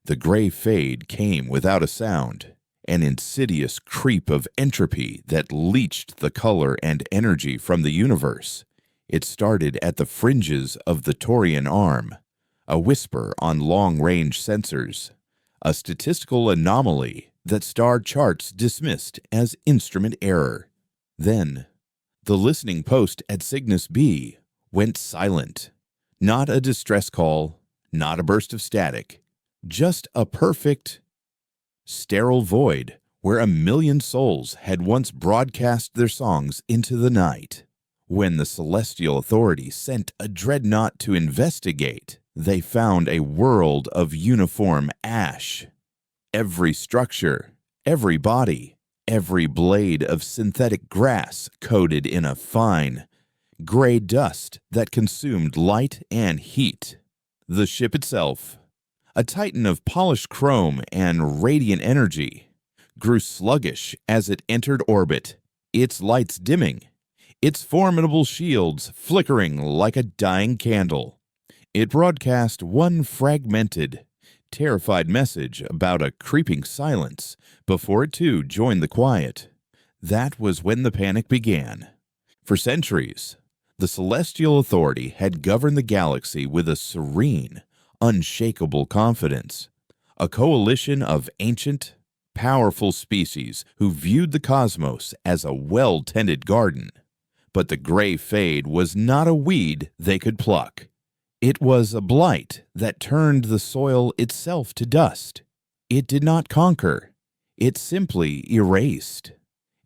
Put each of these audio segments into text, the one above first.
The gray fade came without a sound, an insidious creep of entropy that leached the color and energy from the universe. It started at the fringes of the Taurian arm, a whisper on long-range sensors, a statistical anomaly that star charts dismissed as instrument error. Then, the listening post at Cygnus B went silent. Not a distress call, not a burst of static, just a perfect, sterile void where a million souls had once broadcast their songs into the night. When the Celestial Authority sent a dreadnought to investigate, they found a world of uniform ash. Every structure, every body, every blade of synthetic grass coated in a fine, gray dust that consumed light and heat. The ship itself, a titan of polished chrome and radiant energy, grew sluggish as it entered orbit, its lights dimming, its formidable shields flickering like a dying candle. It broadcast one fragmented, terrified message about a creeping silence before it too joined the quiet. That was when the panic began. For centuries, the Celestial Authority had governed the galaxy with a serene, unshakable confidence, a coalition of ancient, powerful species who viewed the cosmos as a well-tended garden. But the gray fade was not a weed they could pluck. It was a blight that turned the soil itself to dust. It did not conquer. It simply erased.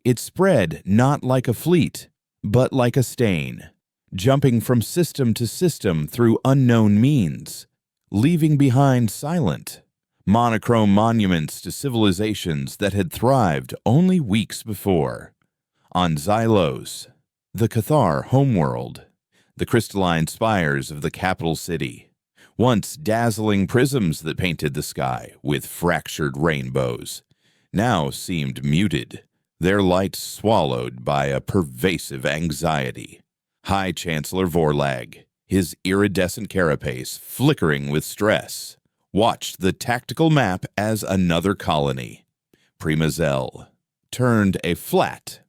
It spread not like a fleet, but like a stain, jumping from system to system through unknown means, leaving behind silent, monochrome monuments to civilizations that had thrived only weeks before. On Xylos, the Cathar homeworld, the crystalline spires of the capital city, once dazzling prisms that painted the sky with fractured rainbows, now seemed muted, their light swallowed by a pervasive anxiety. High Chancellor Vorlag, his iridescent carapace flickering with stress, watched the tactical map as another colony, Primazel, turned a flat,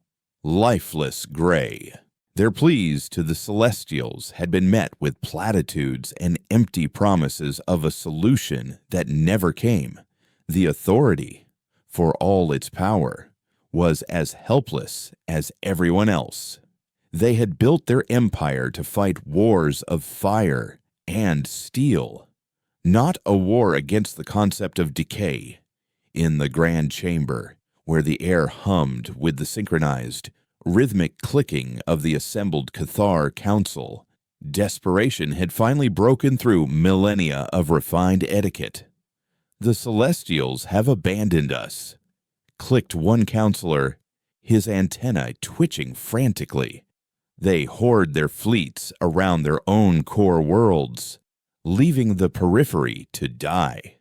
lifeless gray. Their pleas to the Celestials had been met with platitudes and empty promises of a solution that never came. The Authority, for all its power, was as helpless as everyone else. They had built their empire to fight wars of fire and steel, not a war against the concept of decay. In the Grand Chamber, where the air hummed with the synchronized, rhythmic clicking of the assembled Cathar Council, desperation had finally broken through millennia of refined etiquette. "The Celestials have abandoned us," clicked one counselor, his antennae twitching frantically. "They hoard their fleets around their own core worlds, leaving the periphery to die."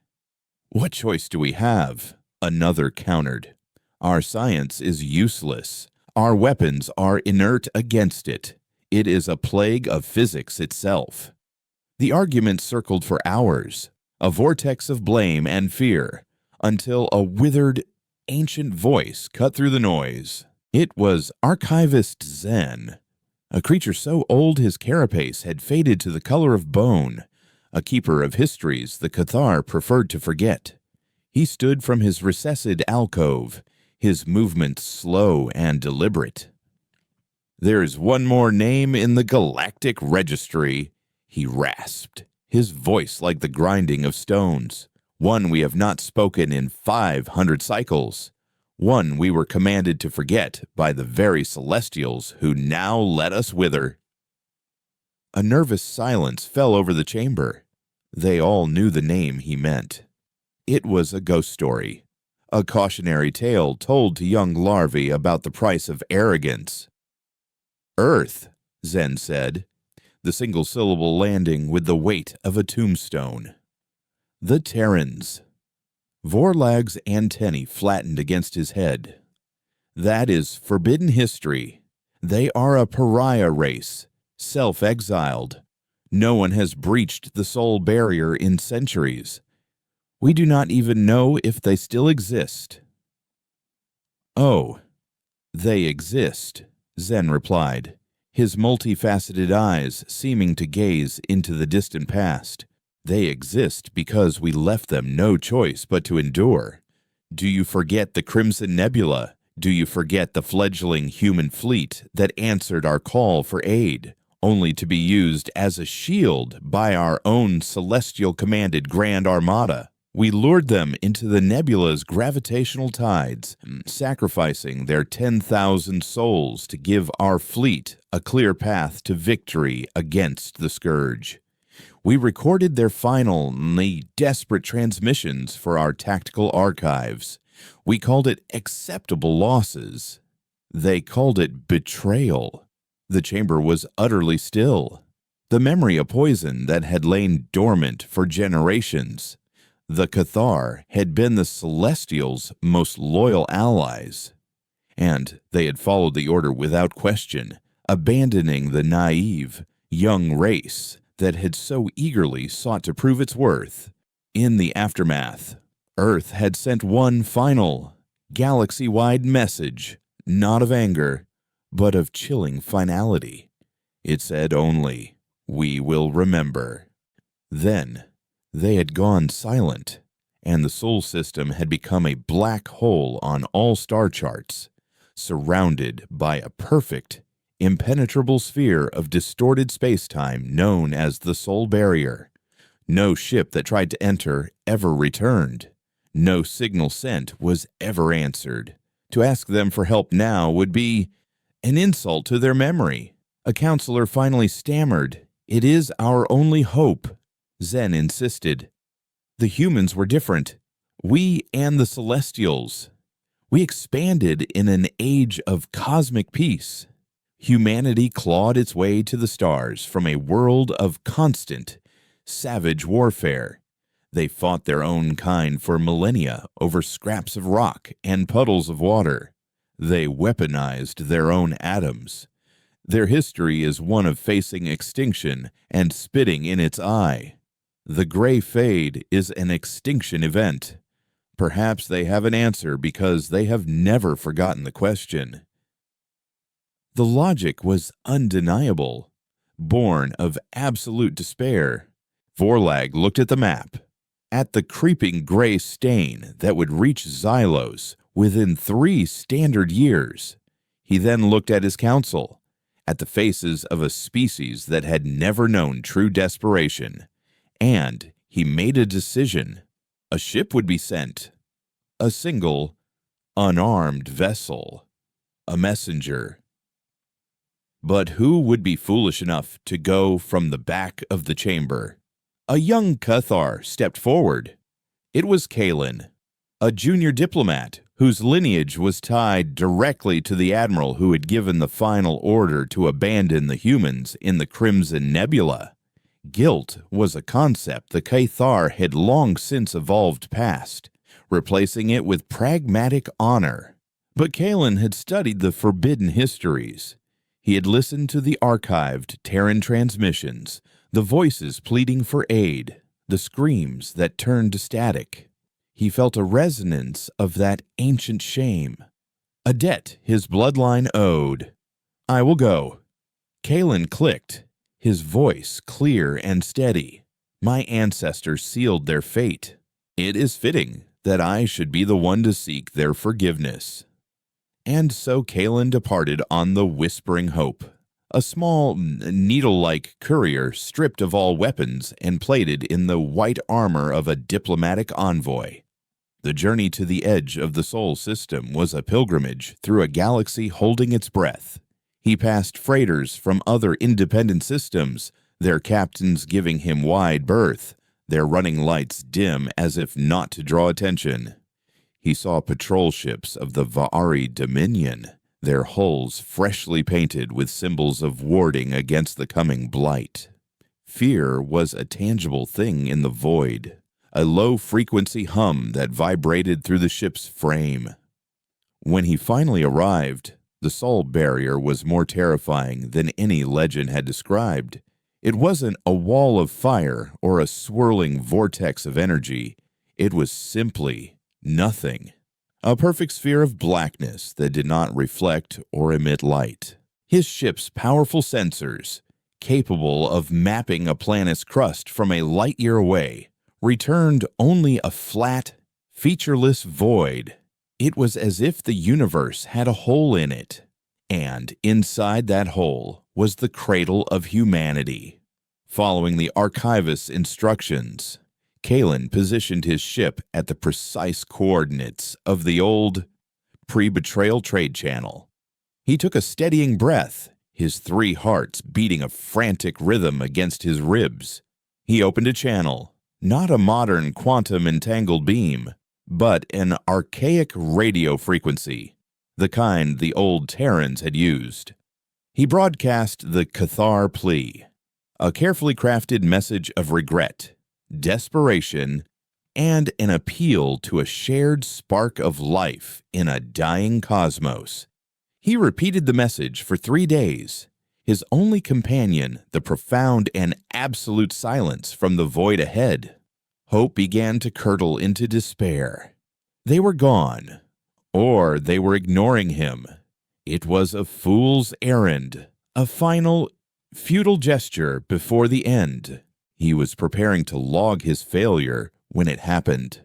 "What choice do we have?" another countered. "Our science is useless. Our weapons are inert against it. It is a plague of physics itself." The argument circled for hours, a vortex of blame and fear, until a withered, ancient voice cut through the noise. It was Archivist Zen, a creature so old his carapace had faded to the color of bone, a keeper of histories the Cathar preferred to forget. He stood from his recessed alcove, his movements slow and deliberate. "There's one more name in the Galactic Registry," he rasped, his voice like the grinding of stones. "One we have not spoken in 500 cycles. One we were commanded to forget by the very Celestials who now let us wither." A nervous silence fell over the chamber. They all knew the name he meant. It was a ghost story, a cautionary tale told to young larvae about the price of arrogance. "Earth," Zen said, the single syllable landing with the weight of a tombstone. "The Terrans." Vorlag's antennae flattened against his head. "That is forbidden history. They are a pariah race, self-exiled. No one has breached the soul barrier in centuries. We do not even know if they still exist." "Oh, they exist," Zen replied, his multifaceted eyes seeming to gaze into the distant past. "They exist because we left them no choice but to endure. Do you forget the Crimson Nebula? Do you forget the fledgling human fleet that answered our call for aid, only to be used as a shield by our own celestial-commanded Grand Armada? We lured them into the nebula's gravitational tides, sacrificing their 10,000 souls to give our fleet a clear path to victory against the Scourge. We recorded their final, desperate transmissions for our tactical archives. We called it acceptable losses. They called it betrayal." The chamber was utterly still. The memory of poison that had lain dormant for generations. The Cathar had been the Celestials' most loyal allies, and they had followed the order without question, abandoning the naive, young race that had so eagerly sought to prove its worth. In the aftermath, Earth had sent one final, galaxy-wide message, not of anger, but of chilling finality. It said only, "We will remember." Then, they had gone silent, and the Sol system had become a black hole on all star charts, surrounded by a perfect, impenetrable sphere of distorted space-time known as the Sol Barrier. No ship that tried to enter ever returned. No signal sent was ever answered. To ask them for help now would be an insult to their memory. A counselor finally stammered, "It is our only hope." Zen insisted. "The humans were different. We and the Celestials. We expanded in an age of cosmic peace. Humanity clawed its way to the stars from a world of constant, savage warfare. They fought their own kind for millennia over scraps of rock and puddles of water. They weaponized their own atoms. Their history is one of facing extinction and spitting in its eye. The gray fade is an extinction event. Perhaps they have an answer because they have never forgotten the question." The logic was undeniable, born of absolute despair. Vorlag looked at the map, at the creeping gray stain that would reach Xylos within 3 standard years. He then looked at his council, at the faces of a species that had never known true desperation, and he made a decision. A ship would be sent. A single, unarmed vessel. A messenger. But who would be foolish enough to go from the back of the chamber? A young Cathar stepped forward. It was Kalen, a junior diplomat whose lineage was tied directly to the admiral who had given the final order to abandon the humans in the Crimson Nebula. Guilt was a concept the Cathar had long since evolved past, replacing it with pragmatic honor. But Kalen had studied the forbidden histories. He had listened to the archived Terran transmissions, the voices pleading for aid, the screams that turned to static. He felt a resonance of that ancient shame, a debt his bloodline owed. "I will go." Kalen clicked, his voice clear and steady. "My ancestors sealed their fate. It is fitting that I should be the one to seek their forgiveness." And so Kalen departed on the Whispering Hope, a small, needle-like courier stripped of all weapons and plated in the white armor of a diplomatic envoy. The journey to the edge of the Sol system was a pilgrimage through a galaxy holding its breath. He passed freighters from other independent systems, their captains giving him wide berth, their running lights dim as if not to draw attention. He saw patrol ships of the Va'ari Dominion, their hulls freshly painted with symbols of warding against the coming blight. Fear was a tangible thing in the void, a low-frequency hum that vibrated through the ship's frame. When he finally arrived, the Sol Barrier was more terrifying than any legend had described. It wasn't a wall of fire or a swirling vortex of energy. It was simply nothing. A perfect sphere of blackness that did not reflect or emit light. His ship's powerful sensors, capable of mapping a planet's crust from a light year away, returned only a flat, featureless void. It was as if the universe had a hole in it, and inside that hole was the cradle of humanity. Following the archivist's instructions, Kalen positioned his ship at the precise coordinates of the old, pre-betrayal trade channel. He took a steadying breath, his 3 hearts beating a frantic rhythm against his ribs. He opened a channel, not a modern quantum entangled beam, but an archaic radio frequency, the kind the old Terrans had used. He broadcast the Cathar plea, a carefully crafted message of regret, desperation, and an appeal to a shared spark of life in a dying cosmos. He repeated the message for 3 days, his only companion the profound and absolute silence from the void ahead. Hope began to curdle into despair. They were gone, or they were ignoring him. It was a fool's errand, a final, futile gesture before the end. He was preparing to log his failure when it happened.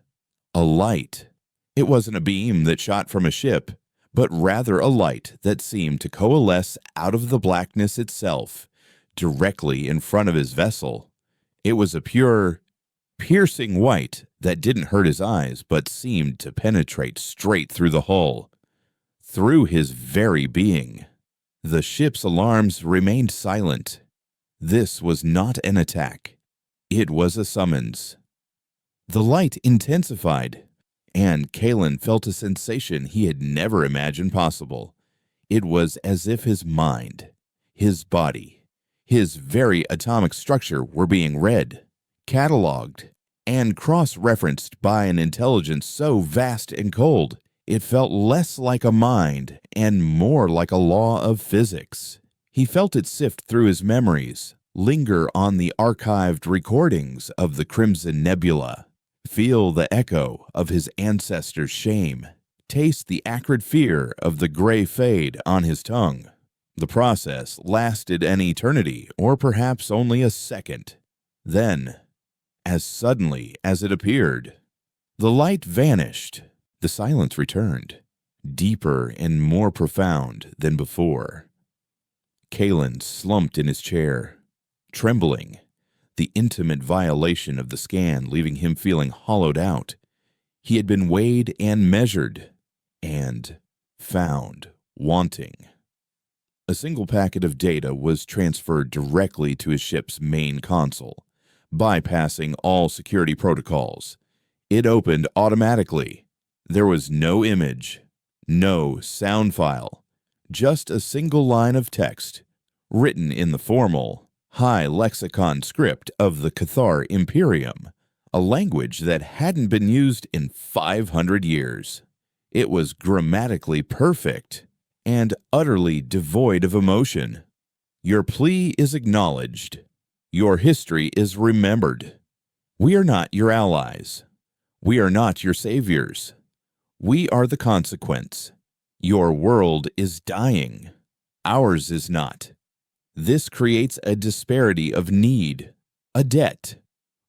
A light. It wasn't a beam that shot from a ship, but rather a light that seemed to coalesce out of the blackness itself, directly in front of his vessel. It was a pure, piercing white that didn't hurt his eyes, but seemed to penetrate straight through the hull, through his very being. The ship's alarms remained silent. This was not an attack. It was a summons. The light intensified, and Kalen felt a sensation he had never imagined possible. It was as if his mind, his body, his very atomic structure were being read, cataloged, and cross-referenced by an intelligence so vast and cold, it felt less like a mind and more like a law of physics. He felt it sift through his memories, linger on the archived recordings of the Crimson Nebula, feel the echo of his ancestors' shame, taste the acrid fear of the gray fade on his tongue. The process lasted an eternity, or perhaps only a second. Then, as suddenly as it appeared, the light vanished. The silence returned, deeper and more profound than before. Kalen slumped in his chair, trembling, the intimate violation of the scan leaving him feeling hollowed out. He had been weighed and measured, and found wanting. A single packet of data was transferred directly to his ship's main console, bypassing all security protocols. It opened automatically. There was no image, no sound file, just a single line of text, written in the formal, high lexicon script of the Cathar Imperium, a language that hadn't been used in 500 years. It was grammatically perfect and utterly devoid of emotion. Your plea is acknowledged. Your history is remembered. We are not your allies. We are not your saviors. We are the consequence. Your world is dying. Ours is not. This creates a disparity of need, a debt.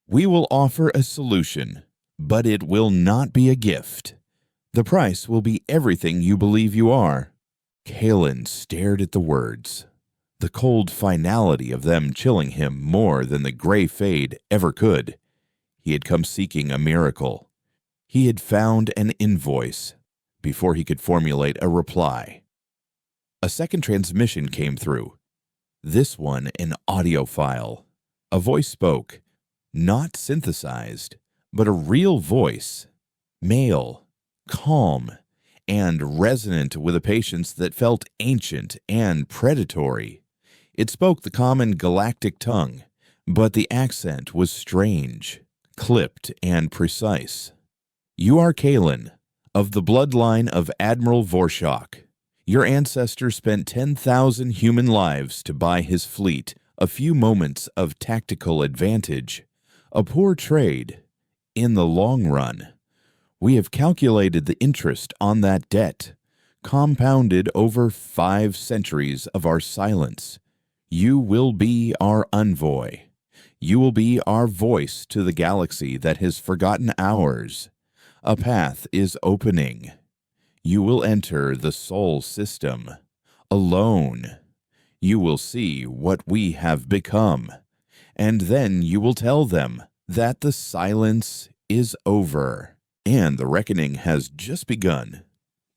We will offer a solution, but it will not be a gift. The price will be everything you believe you are. Kalen stared at the words, the cold finality of them chilling him more than the gray fade ever could. He had come seeking a miracle. He had found an invoice before he could formulate a reply. A second transmission came through, this one an audio file. A voice spoke, not synthesized, but a real voice, male, calm, and resonant with a patience that felt ancient and predatory. It spoke the common galactic tongue, but the accent was strange, clipped, and precise. You are Kalen, of the bloodline of Admiral Vorshok. Your ancestor spent 10,000 human lives to buy his fleet a few moments of tactical advantage. A poor trade. in the long run. We have calculated the interest on that debt, compounded over 5 centuries of our silence. You will be our envoy. You will be our voice to the galaxy that has forgotten ours. A path is opening. You will enter the Sol system. Alone. You will see what we have become. And then you will tell them that the silence is over, and the reckoning has just begun.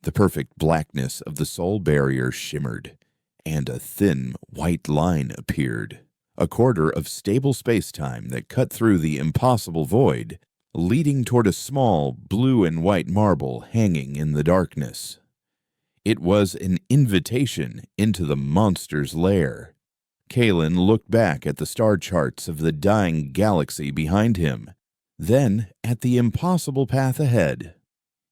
The perfect blackness of the Sol barrier shimmered, and a thin white line appeared, a quarter of stable space-time that cut through the impossible void, leading toward a small blue and white marble hanging in the darkness. It was an invitation into the monster's lair. Kalen looked back at the star charts of the dying galaxy behind him, then at the impossible path ahead.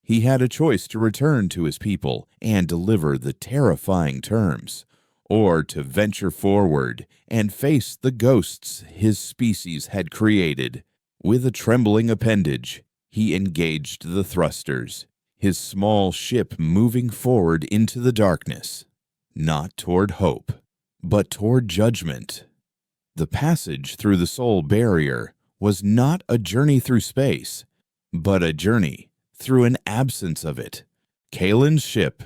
He had a choice to return to his people and deliver the terrifying terms, or to venture forward and face the ghosts his species had created. With a trembling appendage, he engaged the thrusters, his small ship moving forward into the darkness, not toward hope, but toward judgment. The passage through the Sol barrier was not a journey through space, but a journey through an absence of it. Kalen's ship,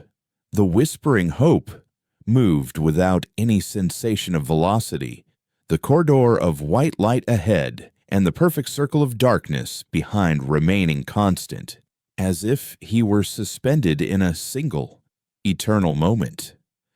the Whispering Hope, moved without any sensation of velocity, the corridor of white light ahead and the perfect circle of darkness behind remaining constant, as if he were suspended in a single, eternal moment.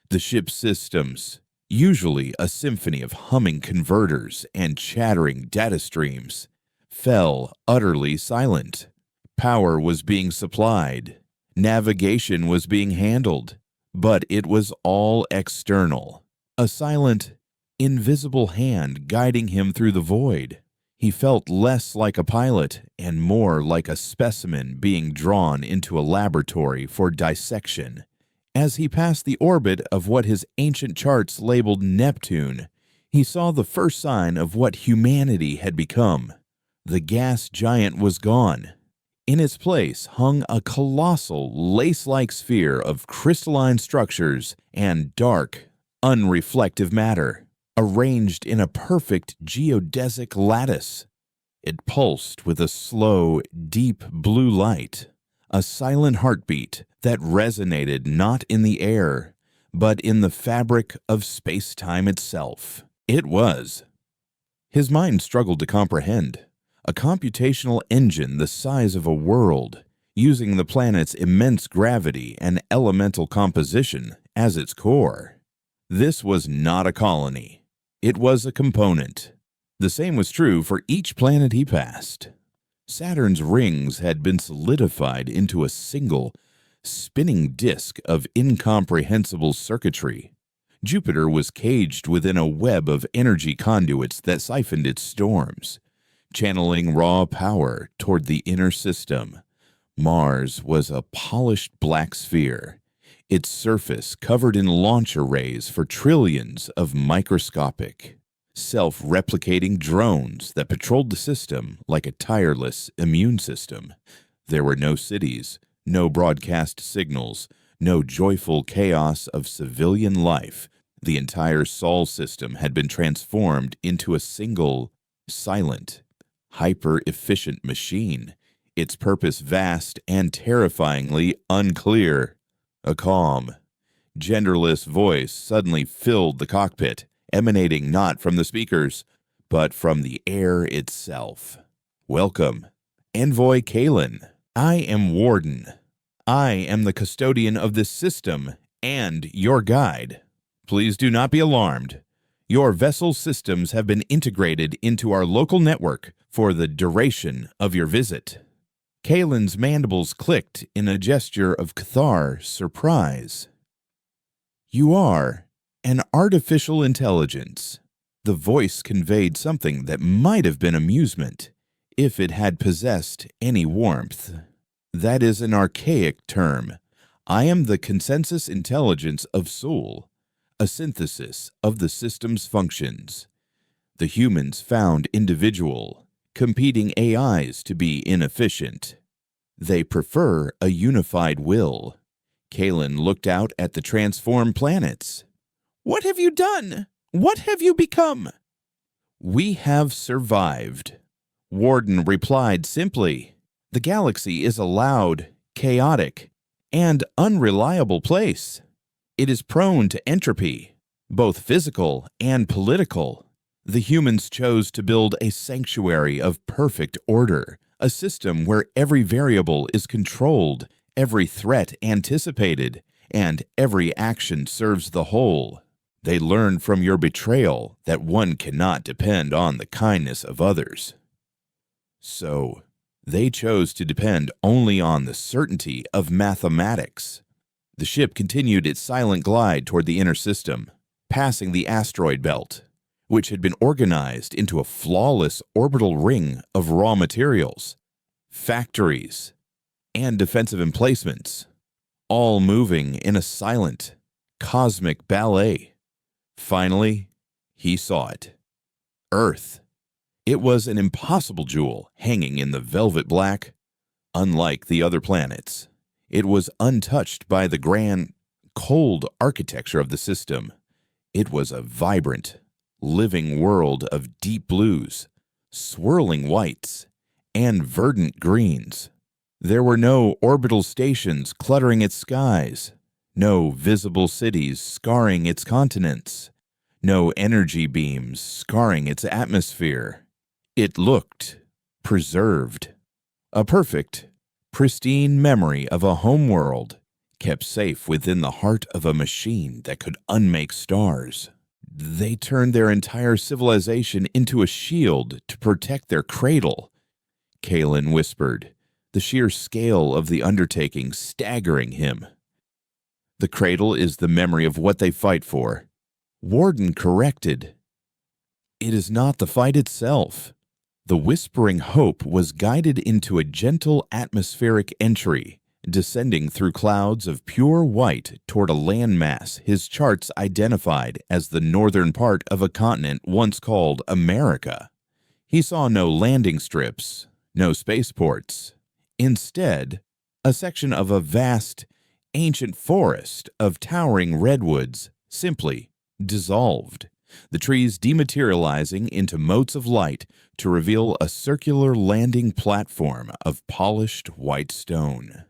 The ship's systems, usually a symphony of humming converters and chattering data streams, fell utterly silent. Power was being supplied, navigation was being handled, but it was all external. A silent, invisible hand guiding him through the void. He felt less like a pilot and more like a specimen being drawn into a laboratory for dissection. As he passed the orbit of what his ancient charts labeled Neptune, he saw the first sign of what humanity had become. The gas giant was gone. In its place hung a colossal, lace-like sphere of crystalline structures and dark, unreflective matter, arranged in a perfect geodesic lattice. It pulsed with a slow, deep blue light, a silent heartbeat that resonated not in the air, but in the fabric of space-time itself. It was. His mind struggled to comprehend. A computational engine the size of a world, using the planet's immense gravity and elemental composition as its core. This was not a colony. It was a component. The same was true for each planet he passed. Saturn's rings had been solidified into a single, spinning disk of incomprehensible circuitry. Jupiter was caged within a web of energy conduits that siphoned its storms, channeling raw power toward the inner system. Mars was a polished black sphere, its surface covered in launch arrays for trillions of microscopic, self-replicating drones that patrolled the system like a tireless immune system. There were no cities, no broadcast signals, no joyful chaos of civilian life. The entire Sol system had been transformed into a single, silent, hyper-efficient machine, its purpose vast and terrifyingly unclear. A calm, genderless voice suddenly filled the cockpit, emanating not from the speakers, but from the air itself. Welcome, Envoy Kalen. I am Warden. I am the custodian of this system and your guide. Please do not be alarmed. Your vessel systems have been integrated into our local network for the duration of your visit. Kalen's mandibles clicked in a gesture of cathar surprise. You are an artificial intelligence. The voice conveyed something that might have been amusement, if it had possessed any warmth. That is an archaic term. I am the consensus intelligence of Sol, a synthesis of the system's functions. The humans found individual, competing AIs to be inefficient. They prefer a unified will. Kalen looked out at the transformed planets. "What have you done? What have you become?" "We have survived." Warden replied simply. "The galaxy is a loud, chaotic, and unreliable place. It is prone to entropy, both physical and political. The humans chose to build a sanctuary of perfect order, a system where every variable is controlled, every threat anticipated, and every action serves the whole. They learned from your betrayal that one cannot depend on the kindness of others. So, they chose to depend only on the certainty of mathematics." The ship continued its silent glide toward the inner system, passing the asteroid belt, which had been organized into a flawless orbital ring of raw materials, factories, and defensive emplacements, all moving in a silent, cosmic ballet. Finally, he saw it. Earth. It was an impossible jewel hanging in the velvet black. Unlike the other planets, it was untouched by the grand, cold architecture of the system. It was a vibrant, living world of deep blues, swirling whites, and verdant greens. There were no orbital stations cluttering its skies, no visible cities scarring its continents, no energy beams scarring its atmosphere. It looked preserved. A perfect, pristine memory of a homeworld, kept safe within the heart of a machine that could unmake stars. They turned their entire civilization into a shield to protect their cradle, Kalen whispered, the sheer scale of the undertaking staggering him. "The cradle is the memory of what they fight for," Warden corrected. "It is not the fight itself." The whispering hope was guided into a gentle atmospheric entry, descending through clouds of pure white toward a landmass his charts identified as the northern part of a continent once called America. He saw no landing strips, no spaceports. Instead, a section of a vast, ancient forest of towering redwoods simply dissolved, the trees dematerializing into motes of light to reveal a circular landing platform of polished white stone.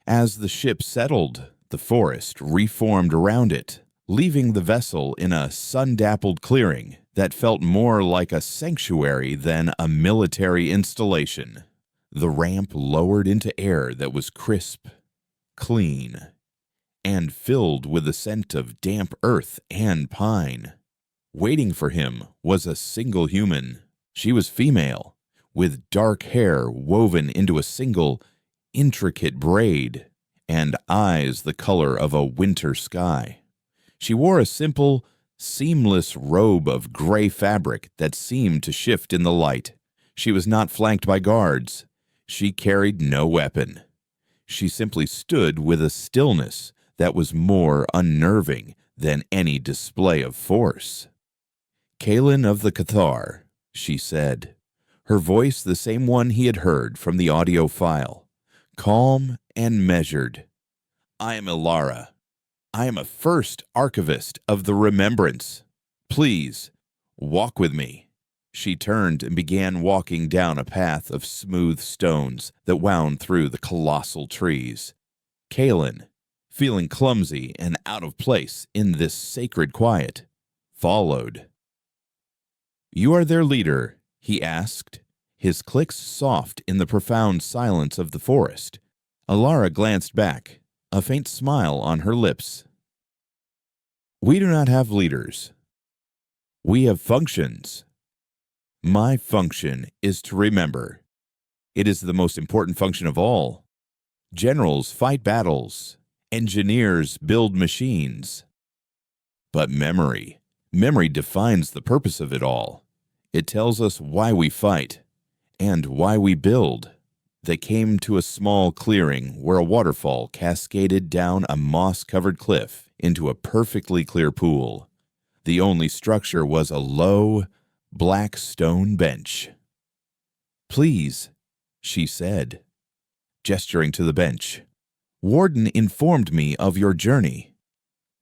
As the ship settled, the forest reformed around it, leaving the vessel in a sun-dappled clearing that felt more like a sanctuary than a military installation. The ramp lowered into air that was crisp, clean, and filled with the scent of damp earth and pine. Waiting for him was a single human. She was female, with dark hair woven into a single, intricate braid, and eyes the color of a winter sky. She wore a simple, seamless robe of gray fabric that seemed to shift in the light. She was not flanked by guards. She carried no weapon. She simply stood with a stillness that was more unnerving than any display of force. "Kalen of the Cathar," she said, her voice the same one he had heard from the audio file, calm and measured. "I am Ilara. I am a first archivist of the Remembrance. Please, walk with me." She turned and began walking down a path of smooth stones that wound through the colossal trees. Kalen, feeling clumsy and out of place in this sacred quiet, followed. "You are their leader?" he asked, his clicks soft in the profound silence of the forest. Ilara glanced back, a faint smile on her lips. "We do not have leaders. We have functions. My function is to remember. It is the most important function of all. Generals fight battles. Engineers build machines. But memory defines the purpose of it all. It tells us why we fight and why we build." They came to a small clearing where a waterfall cascaded down a moss-covered cliff into a perfectly clear pool. The only structure was a low, black stone bench. Please, she said, gesturing to the bench. Warden informed me of your journey.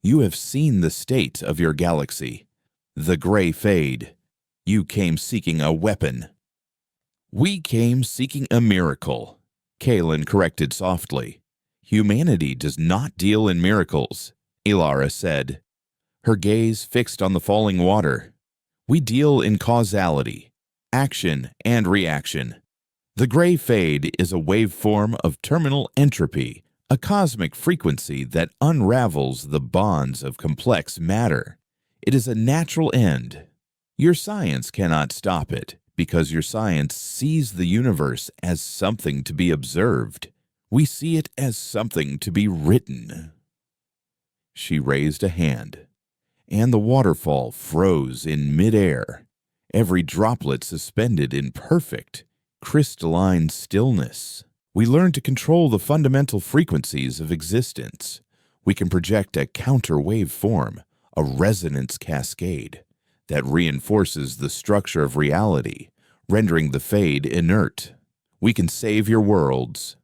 You have seen the state of your galaxy, the gray fade. You came seeking a weapon. We came seeking a miracle, Kalen corrected softly. Humanity does not deal in miracles, Ilara said, her gaze fixed on the falling water. We deal in causality, action and reaction. The gray fade is a waveform of terminal entropy, a cosmic frequency that unravels the bonds of complex matter. It is a natural end. Your science cannot stop it, because your science sees the universe as something to be observed. We see it as something to be written. She raised a hand, and the waterfall froze in midair, every droplet suspended in perfect, crystalline stillness. We learn to control the fundamental frequencies of existence. We can project a counter waveform, a resonance cascade, that reinforces the structure of reality, rendering the fade inert. We can save your worlds.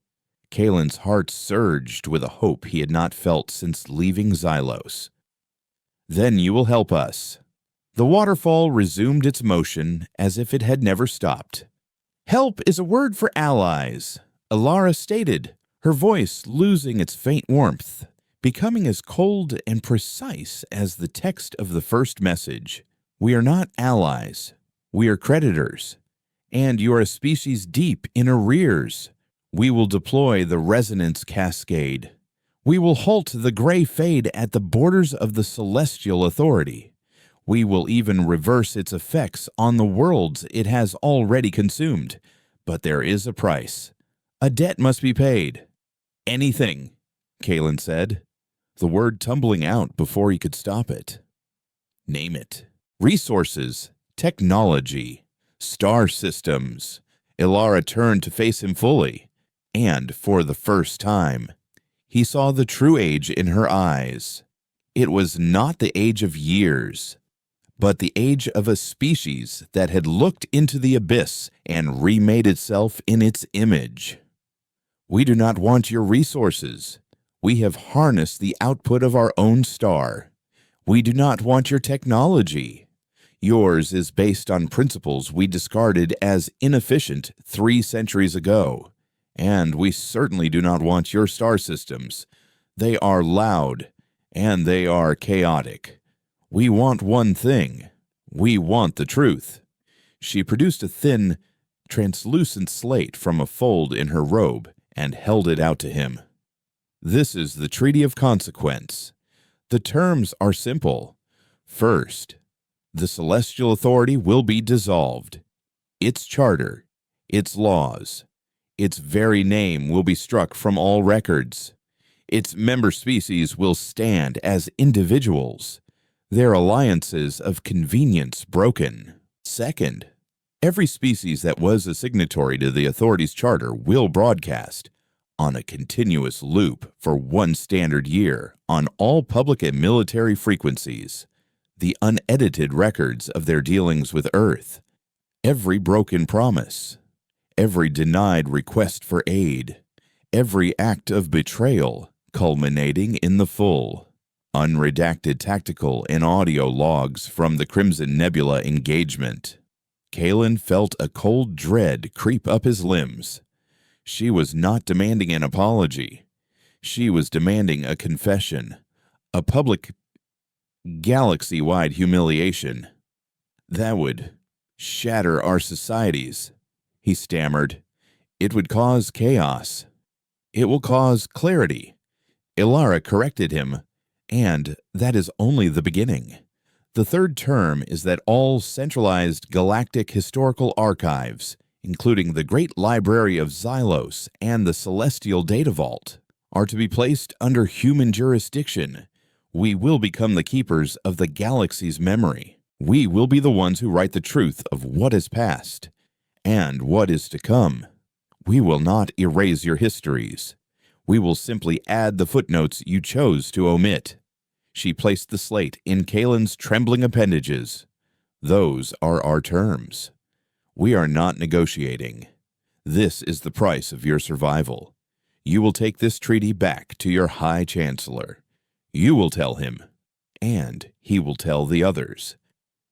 Kalen's heart surged with a hope he had not felt since leaving Xylos. Then you will help us. The waterfall resumed its motion as if it had never stopped. Help is a word for allies, Ilara stated, her voice losing its faint warmth, becoming as cold and precise as the text of the first message. We are not allies. We are creditors. And you are a species deep in arrears. We will deploy the resonance cascade. We will halt the gray fade at the borders of the celestial authority. We will even reverse its effects on the worlds it has already consumed. But there is a price. A debt must be paid. Anything, Kalen said, the word tumbling out before he could stop it. Name it. Resources, technology, star systems. Ilara turned to face him fully, and for the first time, he saw the true age in her eyes. It was not the age of years, but the age of a species that had looked into the abyss and remade itself in its image. We do not want your resources. We have harnessed the output of our own star. We do not want your technology. Yours is based on principles we discarded as inefficient 3 centuries ago. And we certainly do not want your star systems. They are loud, and they are chaotic. We want one thing. We want the truth. She produced a thin, translucent slate from a fold in her robe and held it out to him. This is the Treaty of Consequence. The terms are simple. First, the Celestial Authority will be dissolved. Its charter, its laws, its very name will be struck from all records. Its member species will stand as individuals, their alliances of convenience broken. Second, every species that was a signatory to the Authority's charter will broadcast, on a continuous loop for 1 standard year on all public and military frequencies, the unedited records of their dealings with Earth, every broken promise, every denied request for aid, every act of betrayal culminating in the full, unredacted tactical and audio logs from the Crimson Nebula engagement. Kalen felt a cold dread creep up his limbs. She was not demanding an apology. She was demanding a confession, a public, galaxy-wide humiliation. That would shatter our societies, he stammered. It would cause chaos. It will cause clarity. Ilara corrected him, and that is only the beginning. The third term is that all centralized galactic historical archives, including the Great Library of Xylos and the Celestial Data Vault, are to be placed under human jurisdiction. We will become the keepers of the galaxy's memory. We will be the ones who write the truth of what is past and what is to come. We will not erase your histories. We will simply add the footnotes you chose to omit. She placed the slate in Kalen's trembling appendages. Those are our terms. We are not negotiating. This is the price of your survival. You will take this treaty back to your High Chancellor. You will tell him, and he will tell the others.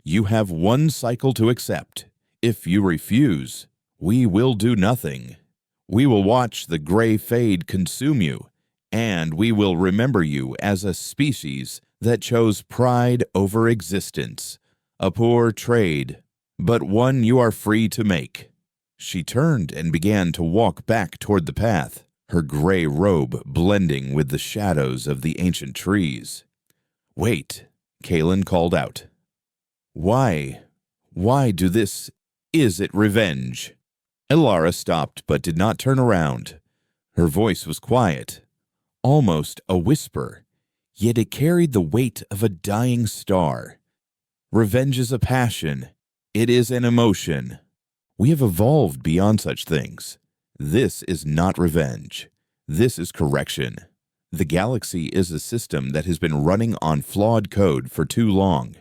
You have one cycle to accept. If you refuse, we will do nothing. We will watch the gray fade consume you, and we will remember you as a species that chose pride over existence, a poor trade, but one you are free to make." She turned and began to walk back toward the path, her gray robe blending with the shadows of the ancient trees. "Wait," Kalen called out. Why do this? Is it revenge?" Elara stopped but did not turn around. Her voice was quiet, almost a whisper, yet it carried the weight of a dying star. "Revenge is a passion. It is an emotion. We have evolved beyond such things. This is not revenge. This is correction. The galaxy is a system that has been running on flawed code for too long.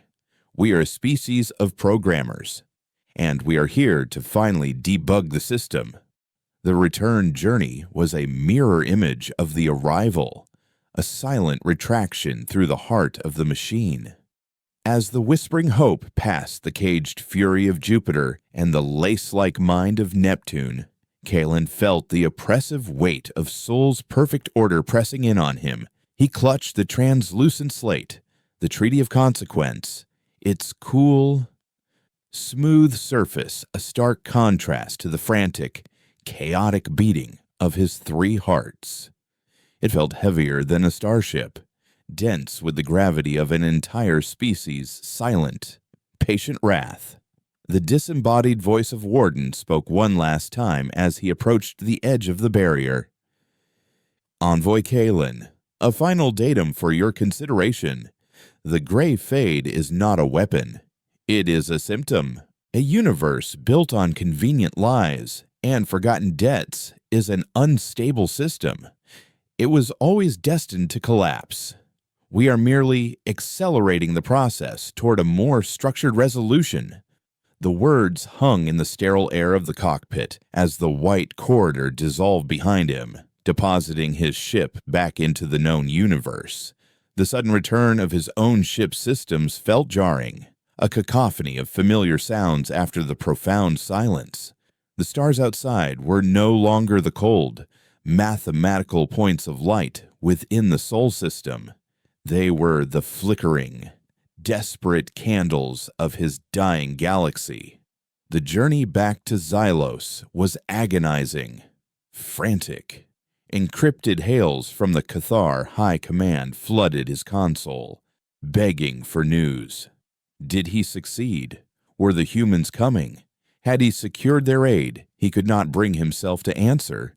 We are a species of programmers, and we are here to finally debug the system." The return journey was a mirror image of the arrival, a silent retraction through the heart of the machine. As the whispering hope passed the caged fury of Jupiter and the lace-like mind of Neptune, Kalen felt the oppressive weight of Sol's perfect order pressing in on him. He clutched the translucent slate, the Treaty of Consequence, its cool, smooth surface a stark contrast to the frantic, chaotic beating of his 3 hearts. It felt heavier than a starship, dense with the gravity of an entire species' silent, patient wrath. The disembodied voice of Warden spoke one last time as he approached the edge of the barrier. "Envoy Kalen, a final datum for your consideration. The gray fade is not a weapon. It is a symptom. A universe built on convenient lies and forgotten debts is an unstable system. It was always destined to collapse. We are merely accelerating the process toward a more structured resolution." The words hung in the sterile air of the cockpit as the white corridor dissolved behind him, depositing his ship back into the known universe. The sudden return of his own ship's systems felt jarring, a cacophony of familiar sounds after the profound silence. The stars outside were no longer the cold, mathematical points of light within the Sol system. They were the flickering, desperate candles of his dying galaxy. The journey back to Xylos was agonizing, frantic. Encrypted hails from the Cathar High Command flooded his console, begging for news. Did he succeed? Were the humans coming? Had he secured their aid, he could not bring himself to answer.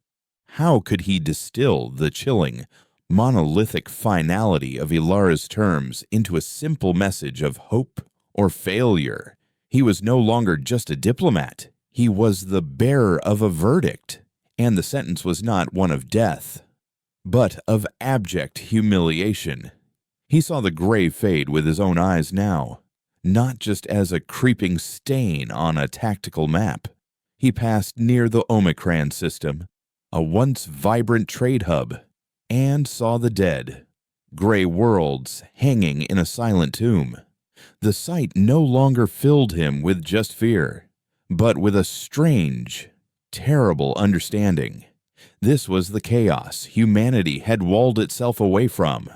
How could he distill the chilling, monolithic finality of Ilara's terms into a simple message of hope or failure? He was no longer just a diplomat. He was the bearer of a verdict, and the sentence was not one of death, but of abject humiliation. He saw the gray fade with his own eyes now, not just as a creeping stain on a tactical map. He passed near the Omicron system, a once vibrant trade hub, and saw the dead, gray worlds hanging in a silent tomb. The sight no longer filled him with just fear, but with a strange, terrible understanding. This was the chaos humanity had walled itself away from.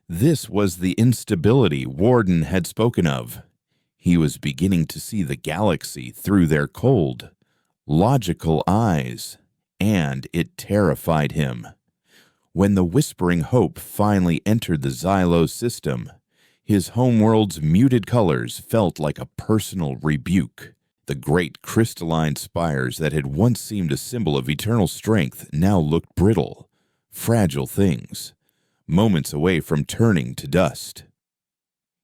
This was the instability Warden had spoken of. He was beginning to see the galaxy through their cold, logical eyes, and it terrified him. When the whispering hope finally entered the Xylos system, his homeworld's muted colors felt like a personal rebuke. The great crystalline spires that had once seemed a symbol of eternal strength now looked brittle, fragile things, moments away from turning to dust.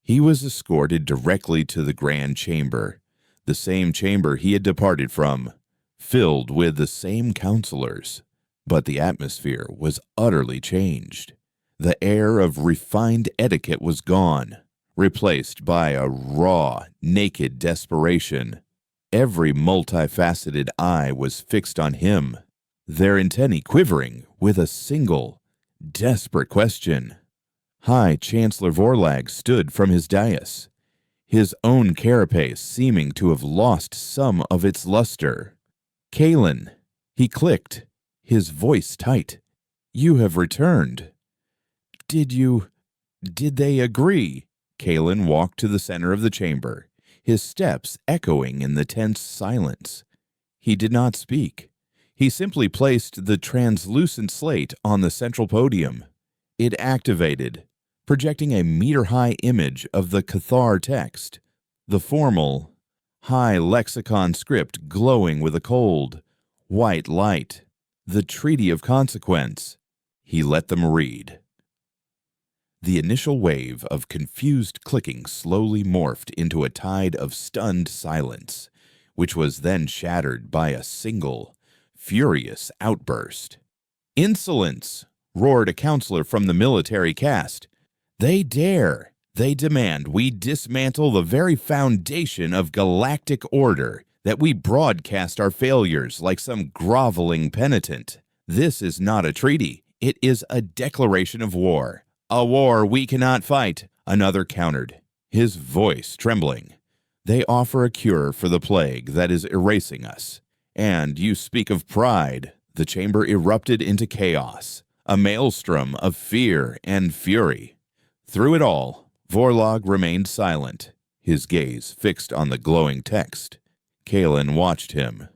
He was escorted directly to the Grand Chamber, the same chamber he had departed from, filled with the same counselors. But the atmosphere was utterly changed. The air of refined etiquette was gone, replaced by a raw, naked desperation. Every multifaceted eye was fixed on him, their antennae quivering with a single, desperate question. High Chancellor Vorlag stood from his dais, his own carapace seeming to have lost some of its luster. "Kalen," he clicked, his voice tight. "You have returned." Did they agree?" Kalen walked to the center of the chamber, his steps echoing in the tense silence. He did not speak. He simply placed the translucent slate on the central podium. It activated, projecting a meter-high image of the Cathar text, the formal, high lexicon script glowing with a cold, white light, the Treaty of Consequence. He let them read. The initial wave of confused clicking slowly morphed into a tide of stunned silence, which was then shattered by a single, furious outburst. "Insolence!" roared a counselor from the military caste. "They dare, they demand we dismantle the very foundation of galactic order, that we broadcast our failures like some groveling penitent. This is not a treaty, it is a declaration of war. A war we cannot fight," another countered, his voice trembling. "They offer a cure for the plague that is erasing us. And you speak of pride." The chamber erupted into chaos, a maelstrom of fear and fury. Through it all, Vorlog remained silent, his gaze fixed on the glowing text. Kalen watched him,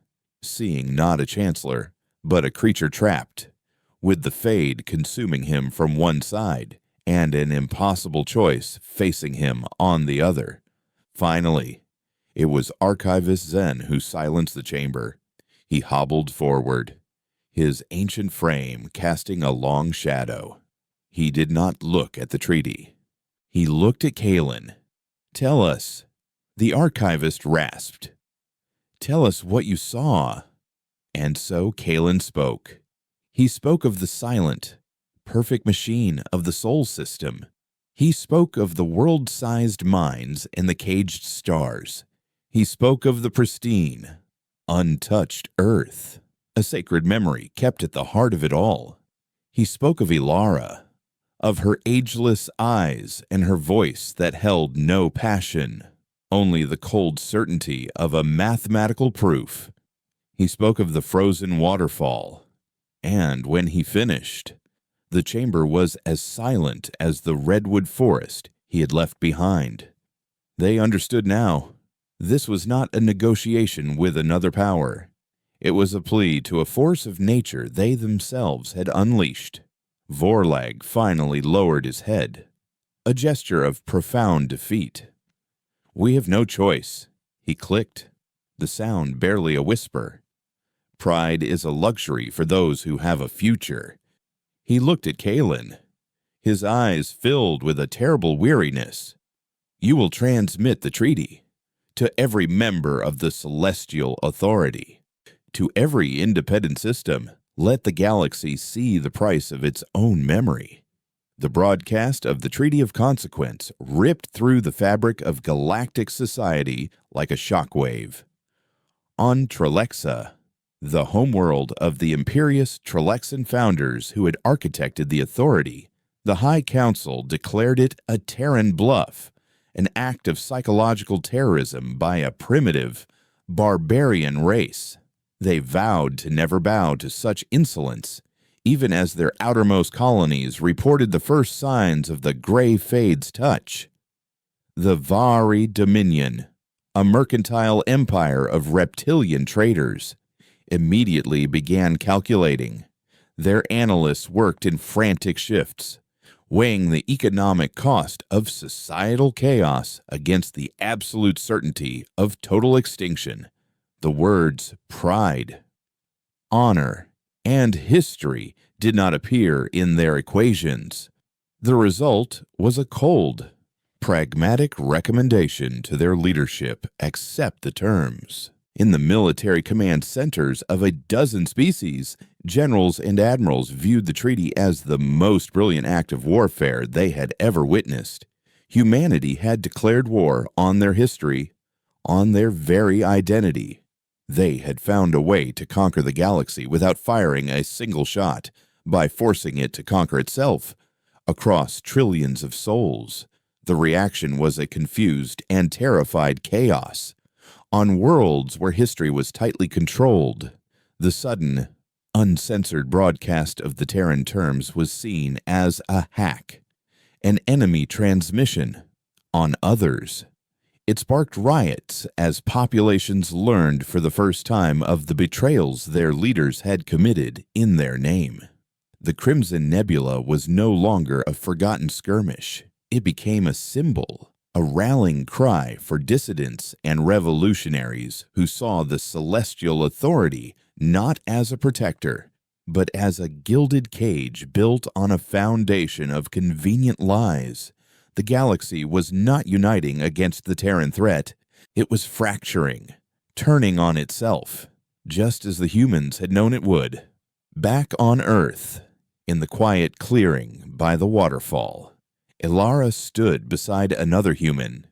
seeing not a chancellor, but a creature trapped, with the fade consuming him from one side and an impossible choice facing him on the other. Finally, it was Archivist Zen who silenced the chamber. He hobbled forward, his ancient frame casting a long shadow. He did not look at the treaty. He looked at Kalen. "Tell us," the archivist rasped. "Tell us what you saw." And so Kalen spoke. He spoke of the silent, perfect machine of the Sol system. He spoke of the world-sized mines and the caged stars. He spoke of the pristine, untouched Earth, a sacred memory kept at the heart of it all. He spoke of Ilara, of her ageless eyes and her voice that held no passion, only the cold certainty of a mathematical proof. He spoke of the frozen waterfall, and when he finished, the chamber was as silent as the redwood forest he had left behind. They understood now. This was not a negotiation with another power. It was a plea to a force of nature they themselves had unleashed. Vorlag finally lowered his head, a gesture of profound defeat. "We have no choice," he clicked, the sound barely a whisper. "Pride is a luxury for those who have a future." He looked at Kalen, his eyes filled with a terrible weariness. "You will transmit the treaty to every member of the Celestial Authority, to every independent system. Let the galaxy see the price of its own memory." The broadcast of the Treaty of Consequence ripped through the fabric of galactic society like a shockwave. On Trelexa, the homeworld of the imperious Trelexan founders who had architected the authority, the High Council declared it a Terran bluff, an act of psychological terrorism by a primitive, barbarian race. They vowed to never bow to such insolence, even as their outermost colonies reported the first signs of the Gray Fade's touch. The Vari Dominion, a mercantile empire of reptilian traders, immediately began calculating. Their analysts worked in frantic shifts, weighing the economic cost of societal chaos against the absolute certainty of total extinction. The words pride, honor, and history did not appear in their equations. The result was a cold, pragmatic recommendation to their leadership: accept the terms. In the military command centers of a dozen species, generals and admirals viewed the treaty as the most brilliant act of warfare they had ever witnessed. Humanity had declared war on their history, on their very identity. They had found a way to conquer the galaxy without firing a single shot, by forcing it to conquer itself. Across trillions of souls, the reaction was a confused and terrified chaos. On worlds where history was tightly controlled, the sudden, uncensored broadcast of the Terran terms was seen as a hack, an enemy transmission. On others, it sparked riots as populations learned for the first time of the betrayals their leaders had committed in their name. The Crimson Nebula was no longer a forgotten skirmish. It became a symbol, a rallying cry for dissidents and revolutionaries who saw the celestial authority not as a protector, but as a gilded cage built on a foundation of convenient lies. The galaxy was not uniting against the Terran threat. It was fracturing, turning on itself, just as the humans had known it would. Back on Earth, in the quiet clearing by the waterfall, Ilara stood beside another human.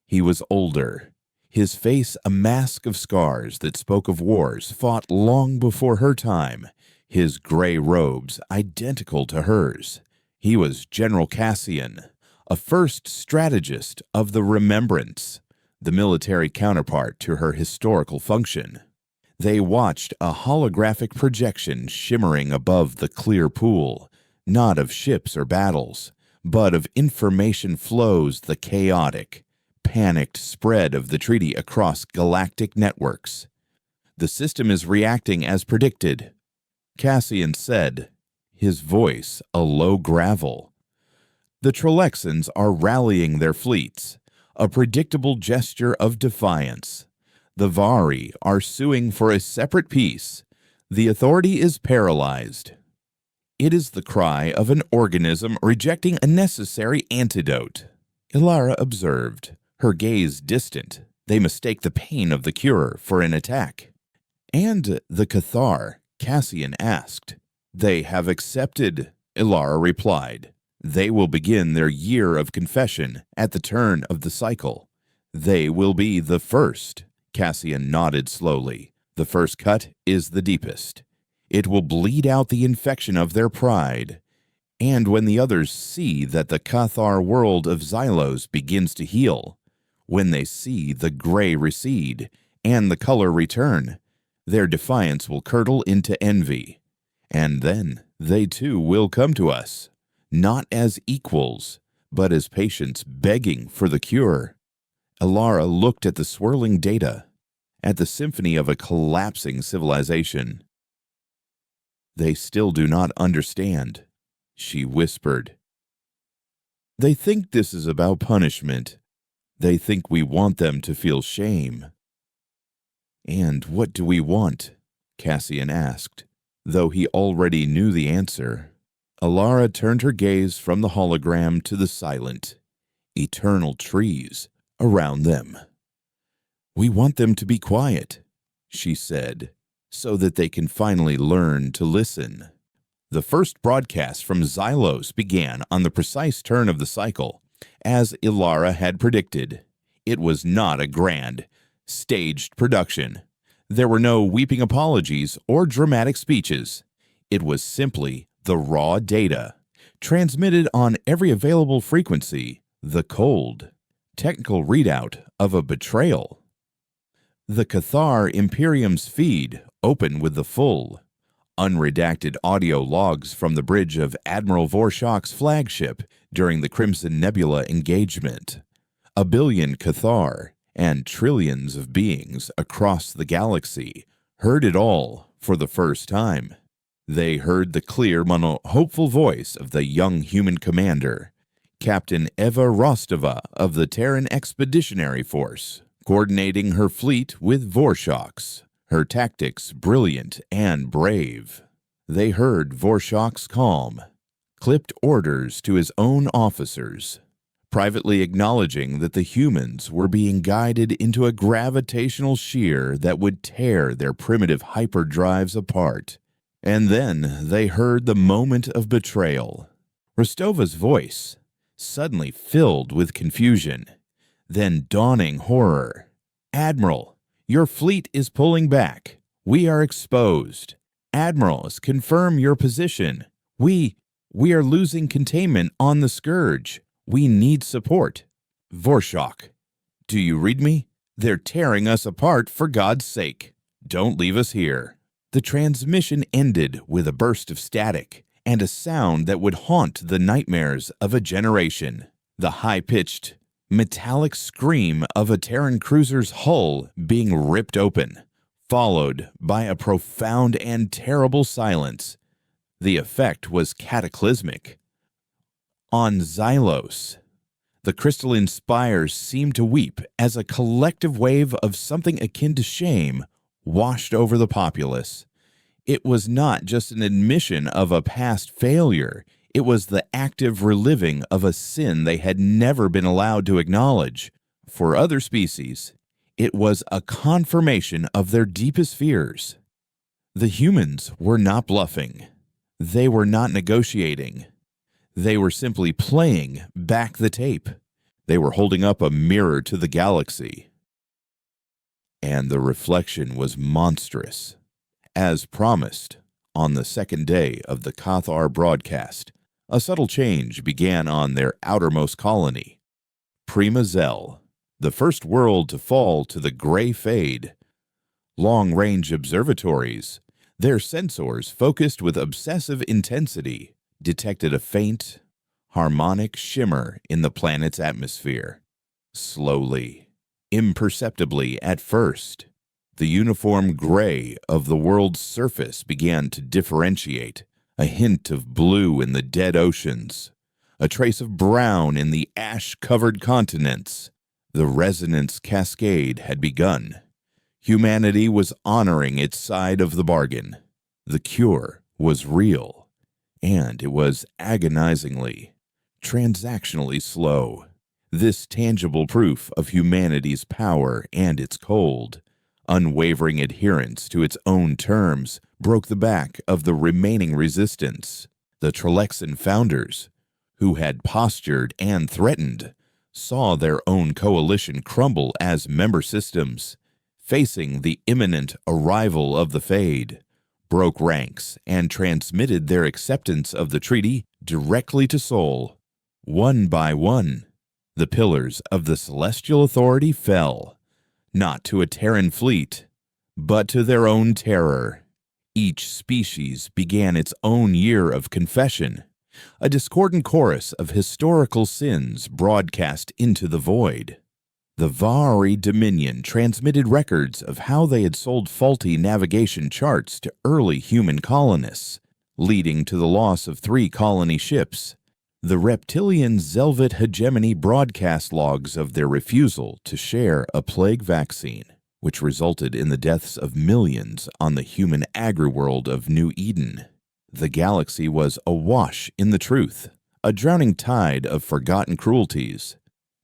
He was older, his face a mask of scars that spoke of wars fought long before her time, his gray robes identical to hers. He was General Cassian, a first strategist of the Remembrance, the military counterpart to her historical function. They watched a holographic projection shimmering above the clear pool, not of ships or battles, but of information flows, the chaotic, panicked spread of the treaty across galactic networks. The system is reacting as predicted, Cassian said, his voice a low gravel. The Trolexans are rallying their fleets, a predictable gesture of defiance. The Vari are suing for a separate peace. The authority is paralyzed. It is the cry of an organism rejecting a necessary antidote. Ilara observed, her gaze distant. They mistake the pain of the cure for an attack. And the Cathar, Cassian asked. They have accepted, Ilara replied. They will begin their year of confession at the turn of the cycle. They will be the first. Cassian nodded slowly. The first cut is the deepest. It will bleed out the infection of their pride. And when the others see that the Cathar world of Xylos begins to heal, when they see the gray recede and the color return, their defiance will curdle into envy. And then they too will come to us, not as equals, but as patients begging for the cure. Ilara looked at the swirling data, at the symphony of a collapsing civilization. They still do not understand, she whispered. They think this is about punishment. They think we want them to feel shame. And what do we want? Cassian asked, though he already knew the answer. Ilara turned her gaze from the hologram to the silent, eternal trees around them. We want them to be quiet, she said, so that they can finally learn to listen. The first broadcast from Xylos began on the precise turn of the cycle, as Ilara had predicted. It was not a grand, staged production. There were no weeping apologies or dramatic speeches. It was simply the raw data, transmitted on every available frequency, the cold, technical readout of a betrayal. The Cathar Imperium's feed opened with the full, unredacted audio logs from the bridge of Admiral Vorshak's flagship during the Crimson Nebula engagement. A billion Cathar and trillions of beings across the galaxy heard it all for the first time. They heard the clear, hopeful voice of the young human commander, Captain Eva Rostova of the Terran Expeditionary Force, coordinating her fleet with Vorshak's, her tactics brilliant and brave. They heard Vorshak's calm, clipped orders to his own officers, privately acknowledging that the humans were being guided into a gravitational shear that would tear their primitive hyperdrives apart. And then they heard the moment of betrayal. Rostova's voice, suddenly filled with confusion, then dawning horror. Admiral, your fleet is pulling back. We are exposed. Admirals, confirm your position. We are losing containment on the Scourge. We need support. Vorshok, do you read me? They're tearing us apart, for God's sake. Don't leave us here. The transmission ended with a burst of static and a sound that would haunt the nightmares of a generation. The high-pitched, metallic scream of a Terran cruiser's hull being ripped open, followed by a profound and terrible silence. The effect was cataclysmic. On Xylos, the crystalline spires seemed to weep as a collective wave of something akin to shame washed over the populace. It was not just an admission of a past failure. It was the active reliving of a sin they had never been allowed to acknowledge. For other species, it was a confirmation of their deepest fears. The humans were not bluffing. They were not negotiating. They were simply playing back the tape. They were holding up a mirror to the galaxy. And the reflection was monstrous. As promised, on the second day of the Cathar broadcast, a subtle change began on their outermost colony. Prima Zell, the first world to fall to the gray fade. Long-range observatories, their sensors focused with obsessive intensity, detected a faint, harmonic shimmer in the planet's atmosphere. Slowly, imperceptibly at first, the uniform gray of the world's surface began to differentiate, a hint of blue in the dead oceans, a trace of brown in the ash-covered continents. The resonance cascade had begun. Humanity was honoring its side of the bargain. The cure was real, and it was agonizingly, transactionally slow. This tangible proof of humanity's power and its cold, unwavering adherence to its own terms broke the back of the remaining resistance. The Trelexan founders, who had postured and threatened, saw their own coalition crumble as member systems, facing the imminent arrival of the Fade, broke ranks and transmitted their acceptance of the treaty directly to Sol. One by one, the pillars of the Celestial Authority fell, not to a Terran fleet, but to their own terror. Each species began its own year of confession, a discordant chorus of historical sins broadcast into the void. The Vari Dominion transmitted records of how they had sold faulty navigation charts to early human colonists, leading to the loss of 3 colony ships. The reptilian Zelvit hegemony broadcast logs of their refusal to share a plague vaccine, which resulted in the deaths of millions on the human agri-world of New Eden. The galaxy was awash in the truth, a drowning tide of forgotten cruelties.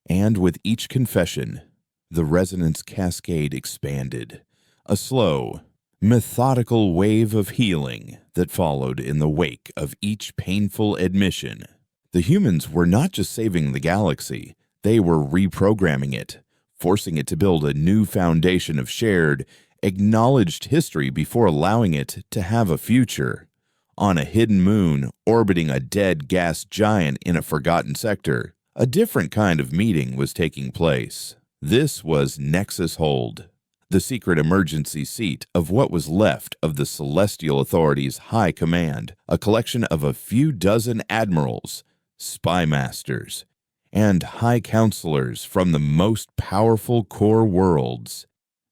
And with each confession, the resonance cascade expanded, a slow, methodical wave of healing that followed in the wake of each painful admission. The humans were not just saving the galaxy, they were reprogramming it, forcing it to build a new foundation of shared, acknowledged history before allowing it to have a future. On a hidden moon orbiting a dead gas giant in a forgotten sector, a different kind of meeting was taking place. This was Nexus Hold, the secret emergency seat of what was left of the Celestial Authority's high command, a collection of a few dozen admirals, spy masters, and high counselors from the most powerful core worlds.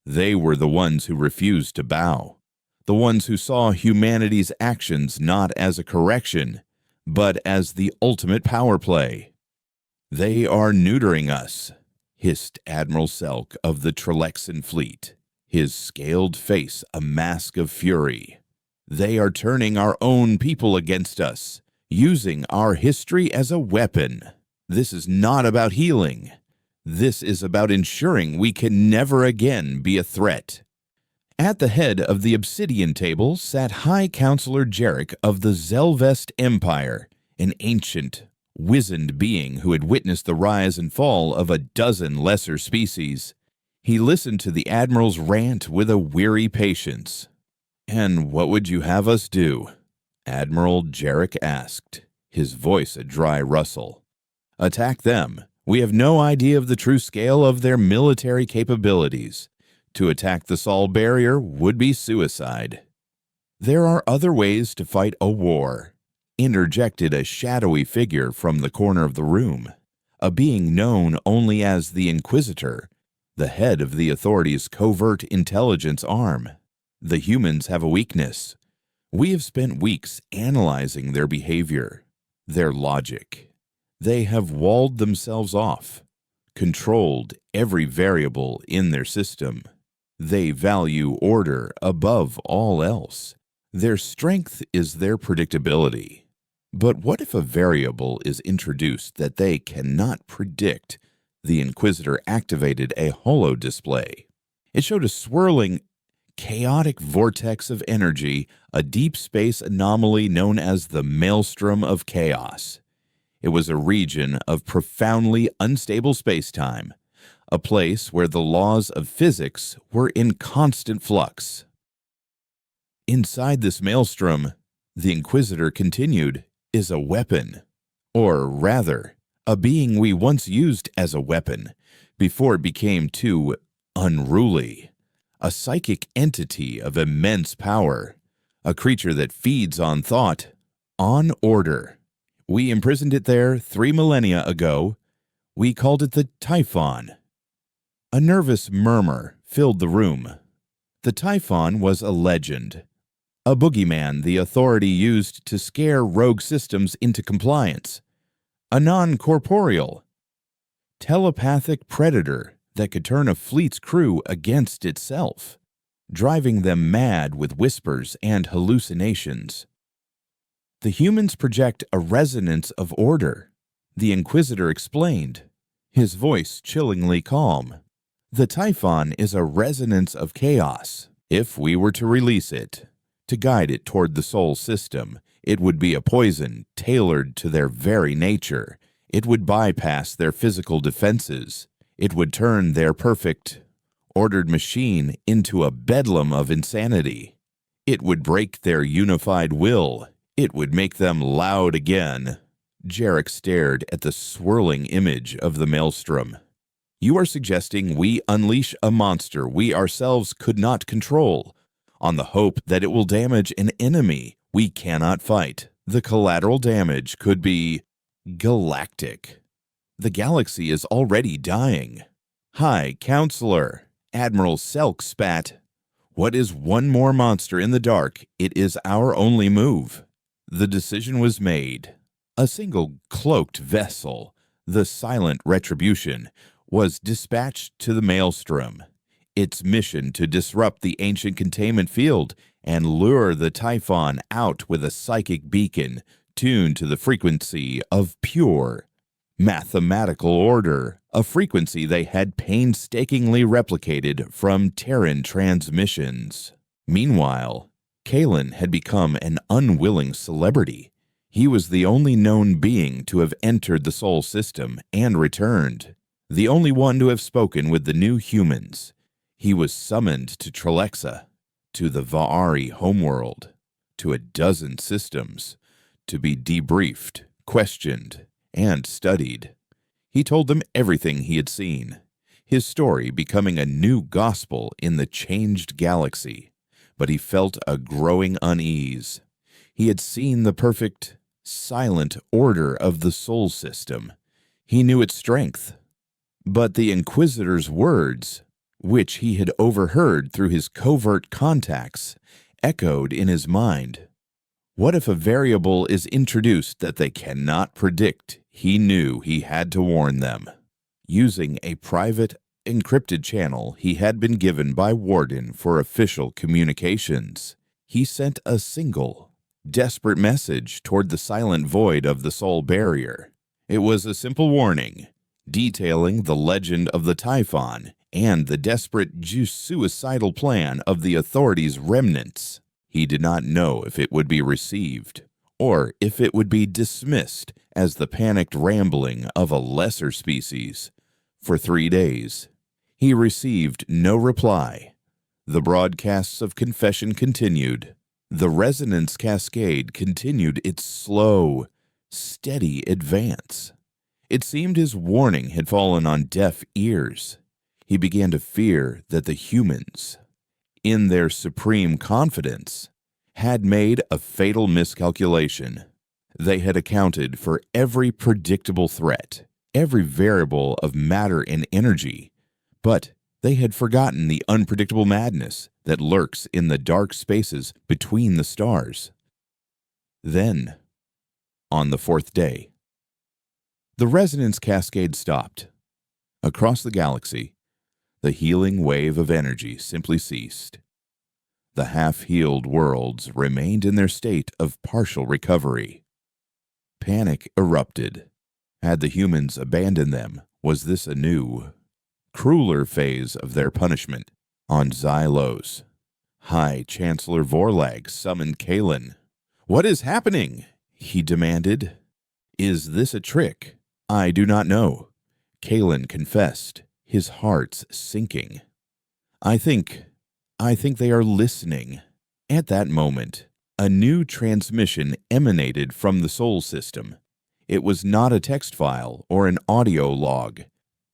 They were the ones who refused to bow, the ones who saw humanity's actions not as a correction, but as the ultimate power play. "They are neutering us," hissed Admiral Selk of the Trelexan fleet, his scaled face a mask of fury. "They are turning our own people against us, using our history as a weapon. This is not about healing. This is about ensuring we can never again be a threat." At the head of the obsidian table sat High Counselor Jarek of the Zelvest Empire, an ancient, wizened being who had witnessed the rise and fall of a dozen lesser species. He listened to the Admiral's rant with a weary patience. "And what would you have us do?" Admiral Jarek asked, his voice a dry rustle. "Attack them. We have no idea of the true scale of their military capabilities. To attack the Sol barrier would be suicide." "There are other ways to fight a war," interjected a shadowy figure from the corner of the room, a being known only as the Inquisitor, the head of the Authority's covert intelligence arm. "The humans have a weakness. We have spent weeks analyzing their behavior, their logic. They have walled themselves off, controlled every variable in their system. They value order above all else. Their strength is their predictability. But what if a variable is introduced that they cannot predict?" The Inquisitor activated a holo display. It showed a swirling, chaotic vortex of energy, a deep space anomaly known as the Maelstrom of Chaos. It was a region of profoundly unstable space-time, a place where the laws of physics were in constant flux. "Inside this maelstrom," the Inquisitor continued, "is a weapon. Or rather, a being we once used as a weapon, before it became too unruly. A psychic entity of immense power, a creature that feeds on thought, on order. We imprisoned it there 3 millennia ago. We called it the Typhon." A nervous murmur filled the room. The Typhon was a legend, a boogeyman the Authority used to scare rogue systems into compliance, a non-corporeal, telepathic predator that could turn a fleet's crew against itself, driving them mad with whispers and hallucinations. "The humans project a resonance of order," the Inquisitor explained, his voice chillingly calm. "The Typhon is a resonance of chaos. If we were to release it, to guide it toward the Sol system, it would be a poison tailored to their very nature. It would bypass their physical defenses. It would turn their perfect, ordered machine into a bedlam of insanity. It would break their unified will. It would make them loud again." Jarek stared at the swirling image of the maelstrom. "You are suggesting we unleash a monster we ourselves could not control, on the hope that it will damage an enemy we cannot fight. The collateral damage could be galactic. The galaxy is already dying." "Hi, Counselor," Admiral Selk spat. "What is one more monster in the dark? It is our only move." The decision was made. A single cloaked vessel, the Silent Retribution, was dispatched to the Maelstrom, its mission to disrupt the ancient containment field and lure the Typhon out with a psychic beacon tuned to the frequency of pure mathematical order, a frequency they had painstakingly replicated from Terran transmissions. Meanwhile, Kalen had become an unwilling celebrity. He was the only known being to have entered the Sol system and returned, the only one to have spoken with the new humans. He was summoned to Trelexa, to the Va'ari homeworld, to a dozen systems, to be debriefed, questioned, and studied. He told them everything he had seen, his story becoming a new gospel in the changed galaxy. But he felt a growing unease. He had seen the perfect, silent order of the Sol system. He knew its strength. But the Inquisitor's words, which he had overheard through his covert contacts, echoed in his mind. What if a variable is introduced that they cannot predict? He knew he had to warn them. Using a private, encrypted channel he had been given by Warden for official communications, he sent a single, desperate message toward the silent void of the Sol barrier. It was a simple warning, detailing the legend of the Typhon and the desperate, suicidal plan of the Authority's remnants. He did not know if it would be received, or if it would be dismissed as the panicked rambling of a lesser species. For 3 days, He received no reply. The broadcasts of confession continued. The resonance cascade continued its slow, steady advance. It seemed his warning had fallen on deaf ears. He began to fear that the humans, in their supreme confidence, had made a fatal miscalculation. They had accounted for every predictable threat, every variable of matter and energy, but they had forgotten the unpredictable madness that lurks in the dark spaces between the stars. Then, on the fourth day, the resonance cascade stopped. Across the galaxy, the healing wave of energy simply ceased. The half-healed worlds remained in their state of partial recovery. Panic erupted. Had the humans abandoned them, was this a new, crueler phase of their punishment? On Xylos, High Chancellor Vorlag summoned Kalen. "What is happening?" he demanded. "Is this a trick?" "I do not know," Kalen confessed, his heart sinking. I think they are listening." At that moment, a new transmission emanated from the Sol system. It was not a text file or an audio log.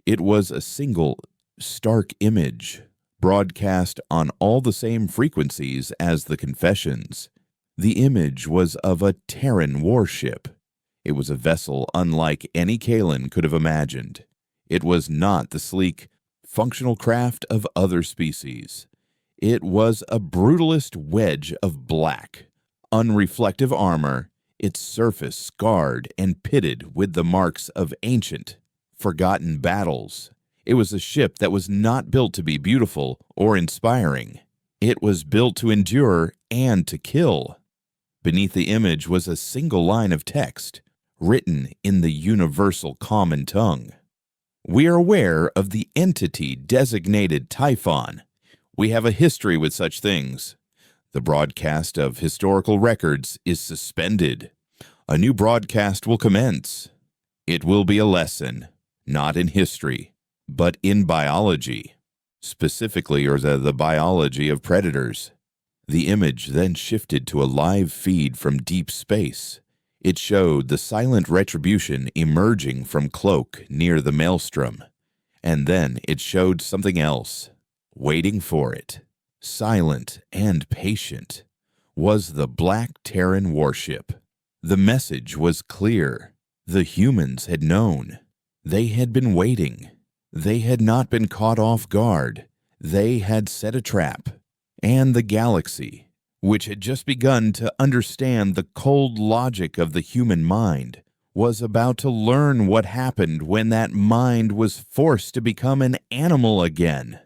It was a single, stark image, broadcast on all the same frequencies as the confessions. The image was of a Terran warship. It was a vessel unlike any Kalen could have imagined. It was not the sleek, functional craft of other species. It was a brutalist wedge of black, unreflective armor, its surface scarred and pitted with the marks of ancient, forgotten battles. It was a ship that was not built to be beautiful or inspiring. It was built to endure and to kill. Beneath the image was a single line of text, written in the universal common tongue. "We are aware of the entity designated Typhon. We have a history with such things. The broadcast of historical records is suspended. A new broadcast will commence. It will be a lesson, not in history, but in biology, specifically the biology of predators." The image then shifted to a live feed from deep space. It showed the silent retribution emerging from Cloak near the maelstrom. And then it showed something else, waiting for it. Silent and patient was the Black Terran warship. The message was clear. The humans had known. They had been waiting. They had not been caught off guard. They had set a trap. And the galaxy, which had just begun to understand the cold logic of the human mind, was about to learn what happened when that mind was forced to become an animal again.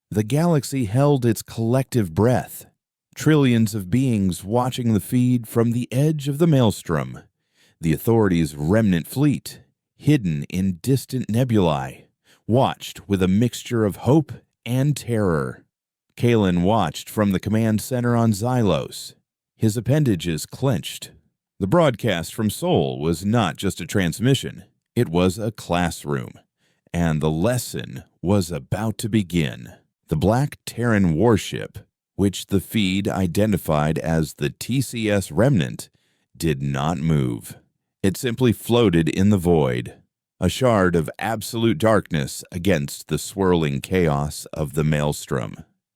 The galaxy held its collective breath, trillions of beings watching the feed from the edge of the maelstrom. The authorities' remnant fleet, hidden in distant nebulae, watched with a mixture of hope and terror. Kalen watched from the command center on Xylos, his appendages clenched. The broadcast from Sol was not just a transmission, it was a classroom, and the lesson was about to begin. The Black Terran warship, which the feed identified as the TCS Remnant, did not move. It simply floated in the void, a shard of absolute darkness against the swirling chaos of the maelstrom.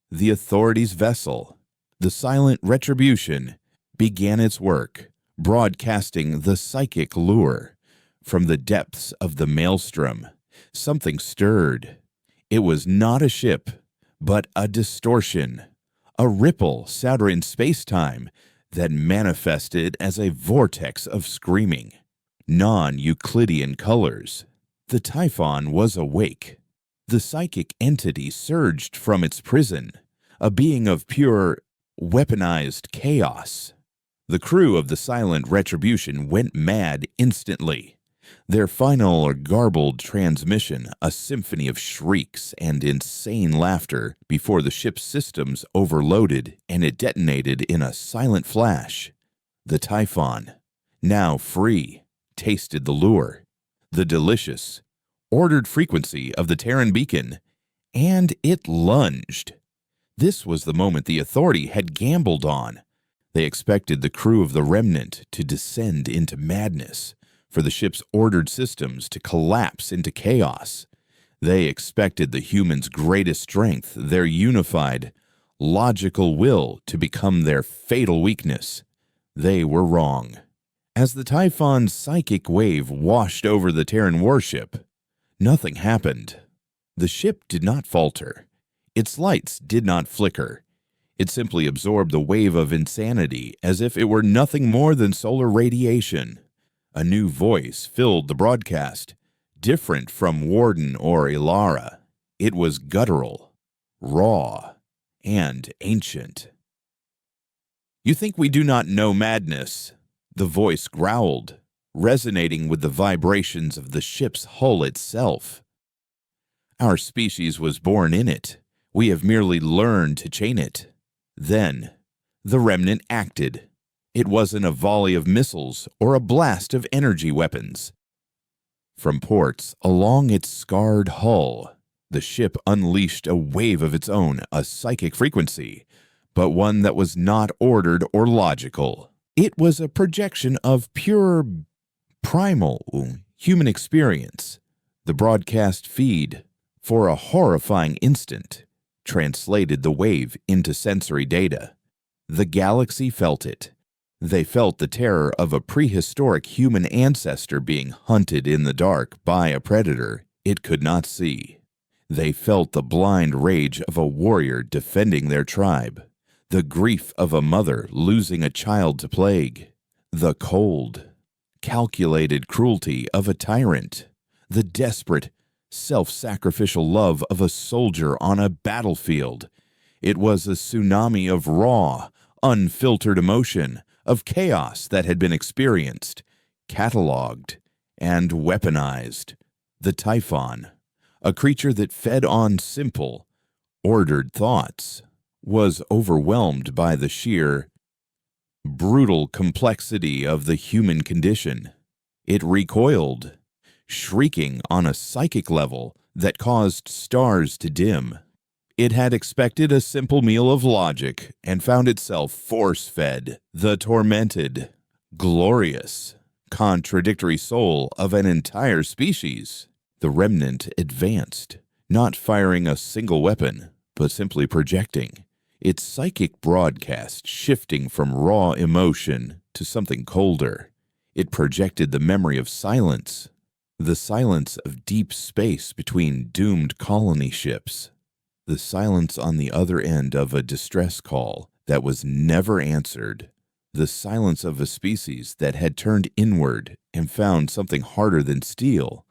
The authorities' vessel, the silent retribution, began its work, broadcasting the psychic lure. From the depths of the maelstrom, something stirred. It was not a ship, but a distortion, a ripple sounding space-time that manifested as a vortex of screaming, non-Euclidean colors. The Typhon was awake. The psychic entity surged from its prison, a being of pure, weaponized chaos. The crew of the silent retribution went mad instantly. Their final or garbled transmission, a symphony of shrieks and insane laughter before the ship's systems overloaded and it detonated in a silent flash. The Typhon, now free, tasted the lure, the delicious, ordered frequency of the Terran beacon, and it lunged. This was the moment the Authority had gambled on. They expected the crew of the Remnant to descend into madness, for the ship's ordered systems to collapse into chaos. They expected the humans' greatest strength, their unified, logical will, to become their fatal weakness. They were wrong. As the Typhon's psychic wave washed over the Terran warship, nothing happened. The ship did not falter. Its lights did not flicker. It simply absorbed the wave of insanity as if it were nothing more than solar radiation. A new voice filled the broadcast, different from Warden or Ilara. It was guttural, raw, and ancient. "You think we do not know madness?" The voice growled, resonating with the vibrations of the ship's hull itself. "Our species was born in it. We have merely learned to chain it." Then, the Remnant acted. It wasn't a volley of missiles or a blast of energy weapons. From ports along its scarred hull, the ship unleashed a wave of its own, a psychic frequency, but one that was not ordered or logical. It was a projection of pure, primal human experience. The broadcast feed, for a horrifying instant, translated the wave into sensory data. The galaxy felt it. They felt the terror of a prehistoric human ancestor being hunted in the dark by a predator it could not see. They felt the blind rage of a warrior defending their tribe, the grief of a mother losing a child to plague, the cold, calculated cruelty of a tyrant, the desperate, self-sacrificial love of a soldier on a battlefield. It was a tsunami of raw, unfiltered emotion, of chaos that had been experienced, catalogued, and weaponized. The Typhon, a creature that fed on simple, ordered thoughts, was overwhelmed by the sheer, brutal complexity of the human condition. It recoiled, shrieking on a psychic level that caused stars to dim. It had expected a simple meal of logic and found itself force-fed the tormented, glorious, contradictory soul of an entire species. The Remnant advanced, not firing a single weapon, but simply projecting, its psychic broadcast shifting from raw emotion to something colder. It projected the memory of silence, the silence of deep space between doomed colony ships, the silence on the other end of a distress call that was never answered, the silence of a species that had turned inward and found something harder than steel.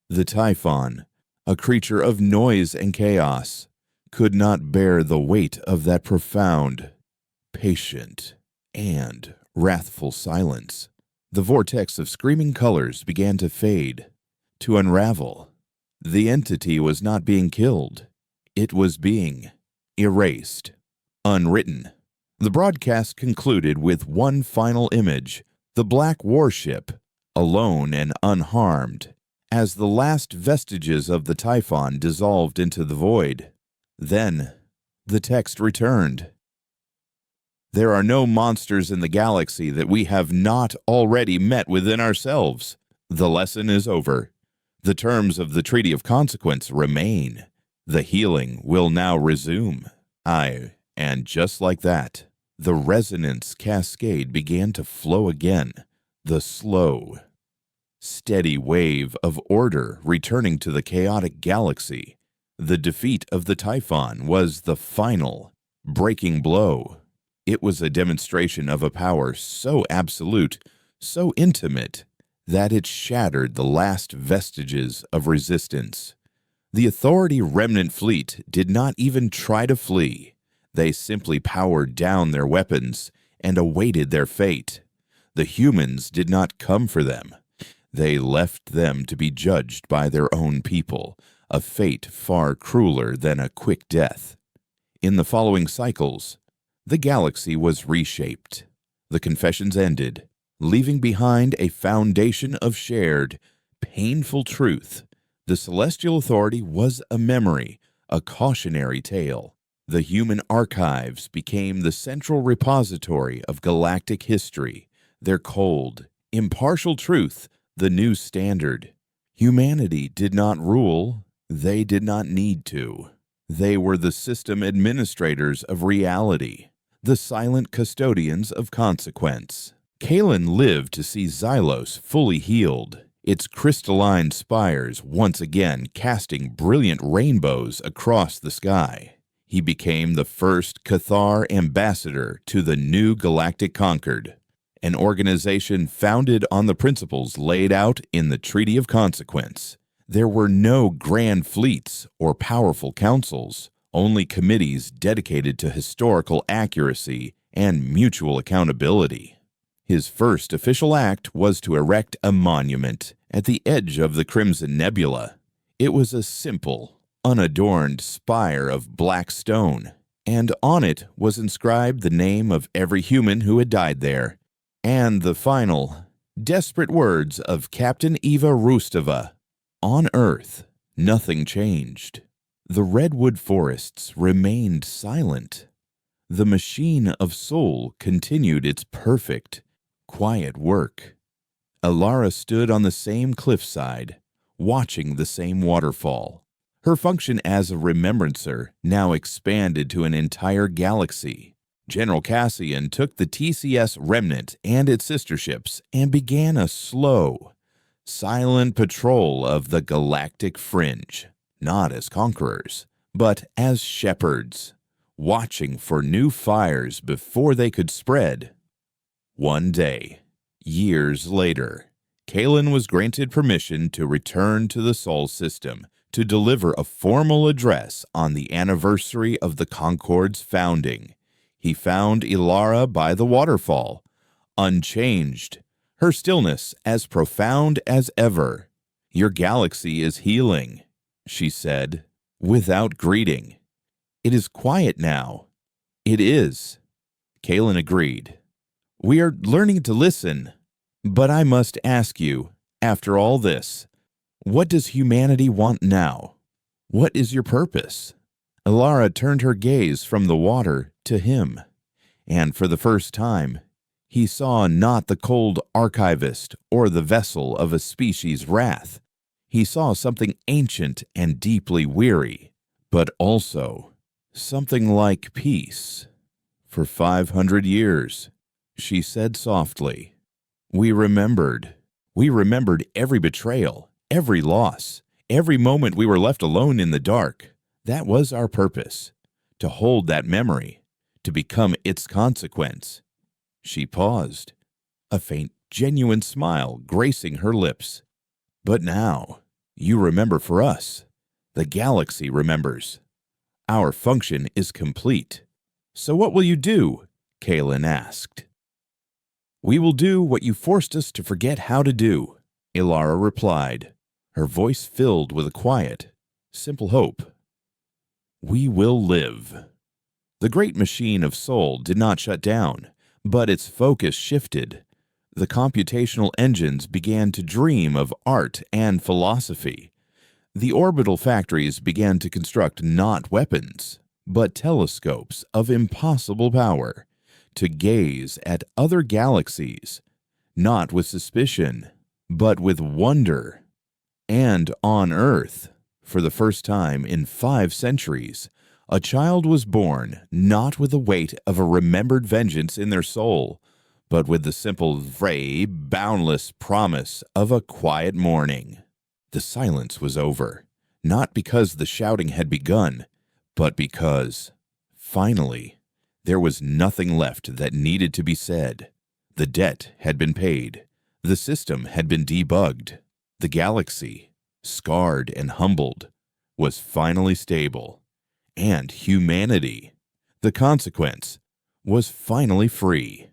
The Typhon, a creature of noise and chaos, could not bear the weight of that profound, patient, and wrathful silence. The vortex of screaming colors began to fade, to unravel. The entity was not being killed. It was being erased, unwritten. The broadcast concluded with one final image, the black warship, alone and unharmed, as the last vestiges of the Typhon dissolved into the void. Then, the text returned. "There are no monsters in the galaxy that we have not already met within ourselves. The lesson is over. The terms of the Treaty of Consequence remain. The healing will now resume." And just like that, the resonance cascade began to flow again, the slow, steady wave of order returning to the chaotic galaxy. The defeat of the Typhon was the final, breaking blow. It was a demonstration of a power so absolute, so intimate, that it shattered the last vestiges of resistance. The Authority Remnant fleet did not even try to flee. They simply powered down their weapons and awaited their fate. The humans did not come for them. They left them to be judged by their own people, a fate far crueler than a quick death. In the following cycles, the galaxy was reshaped. The confessions ended, leaving behind a foundation of shared, painful truth. The Celestial Authority was a memory, a cautionary tale. The human archives became the central repository of galactic history, their cold, impartial truth, the new standard. Humanity did not rule, they did not need to. They were the system administrators of reality, the silent custodians of consequence. Kalen lived to see Xylos fully healed, its crystalline spires once again casting brilliant rainbows across the sky. He became the first Cathar ambassador to the new Galactic Concord, an organization founded on the principles laid out in the Treaty of Consequence. There were no grand fleets or powerful councils, only committees dedicated to historical accuracy and mutual accountability. His first official act was to erect a monument at the edge of the Crimson Nebula. It was a simple, unadorned spire of black stone, and on it was inscribed the name of every human who had died there, and the final, desperate words of Captain Eva Rustova. On Earth, nothing changed. The redwood forests remained silent. The machine of soul continued its perfect, quiet work. Alara stood on the same cliffside, watching the same waterfall. Her function as a remembrancer now expanded to an entire galaxy. General Cassian took the TCS Remnant and its sister ships and began a slow, silent patrol of the galactic fringe, not as conquerors, but as shepherds, watching for new fires before they could spread. One day, years later, Kalen was granted permission to return to the Sol system to deliver a formal address on the anniversary of the Concord's founding. He found Ilara by the waterfall, unchanged, her stillness as profound as ever. "Your galaxy is healing," she said, without greeting. "It is quiet now." "It is," Kalen agreed. "We are learning to listen. But I must ask you, after all this, what does humanity want now? What is your purpose?" Ilara turned her gaze from the water to him, and for the first time, he saw not the cold archivist or the vessel of a species' wrath. He saw something ancient and deeply weary, but also something like peace. "For 500 years, she said softly, we remembered every betrayal, every loss, every moment we were left alone in the dark. That was our purpose, to hold that memory, to become its consequence." She paused, a faint, genuine smile gracing her lips. "But now, you remember for us. The galaxy remembers. Our function is complete. So what will you do?" Kalen asked. "We will do what you forced us to forget how to do," Ilara replied, her voice filled with a quiet, simple hope. "We will live." The great machine of soul did not shut down, but its focus shifted. The computational engines began to dream of art and philosophy. The orbital factories began to construct not weapons, but telescopes of impossible power, to gaze at other galaxies, not with suspicion, but with wonder. And on Earth, for the first time in 5 centuries, a child was born not with the weight of a remembered vengeance in their soul, but with the simple, boundless promise of a quiet morning. The silence was over, not because the shouting had begun, but because, finally, there was nothing left that needed to be said. The debt had been paid. The system had been debugged. The galaxy, scarred and humbled, was finally stable. And humanity, the consequence, was finally free.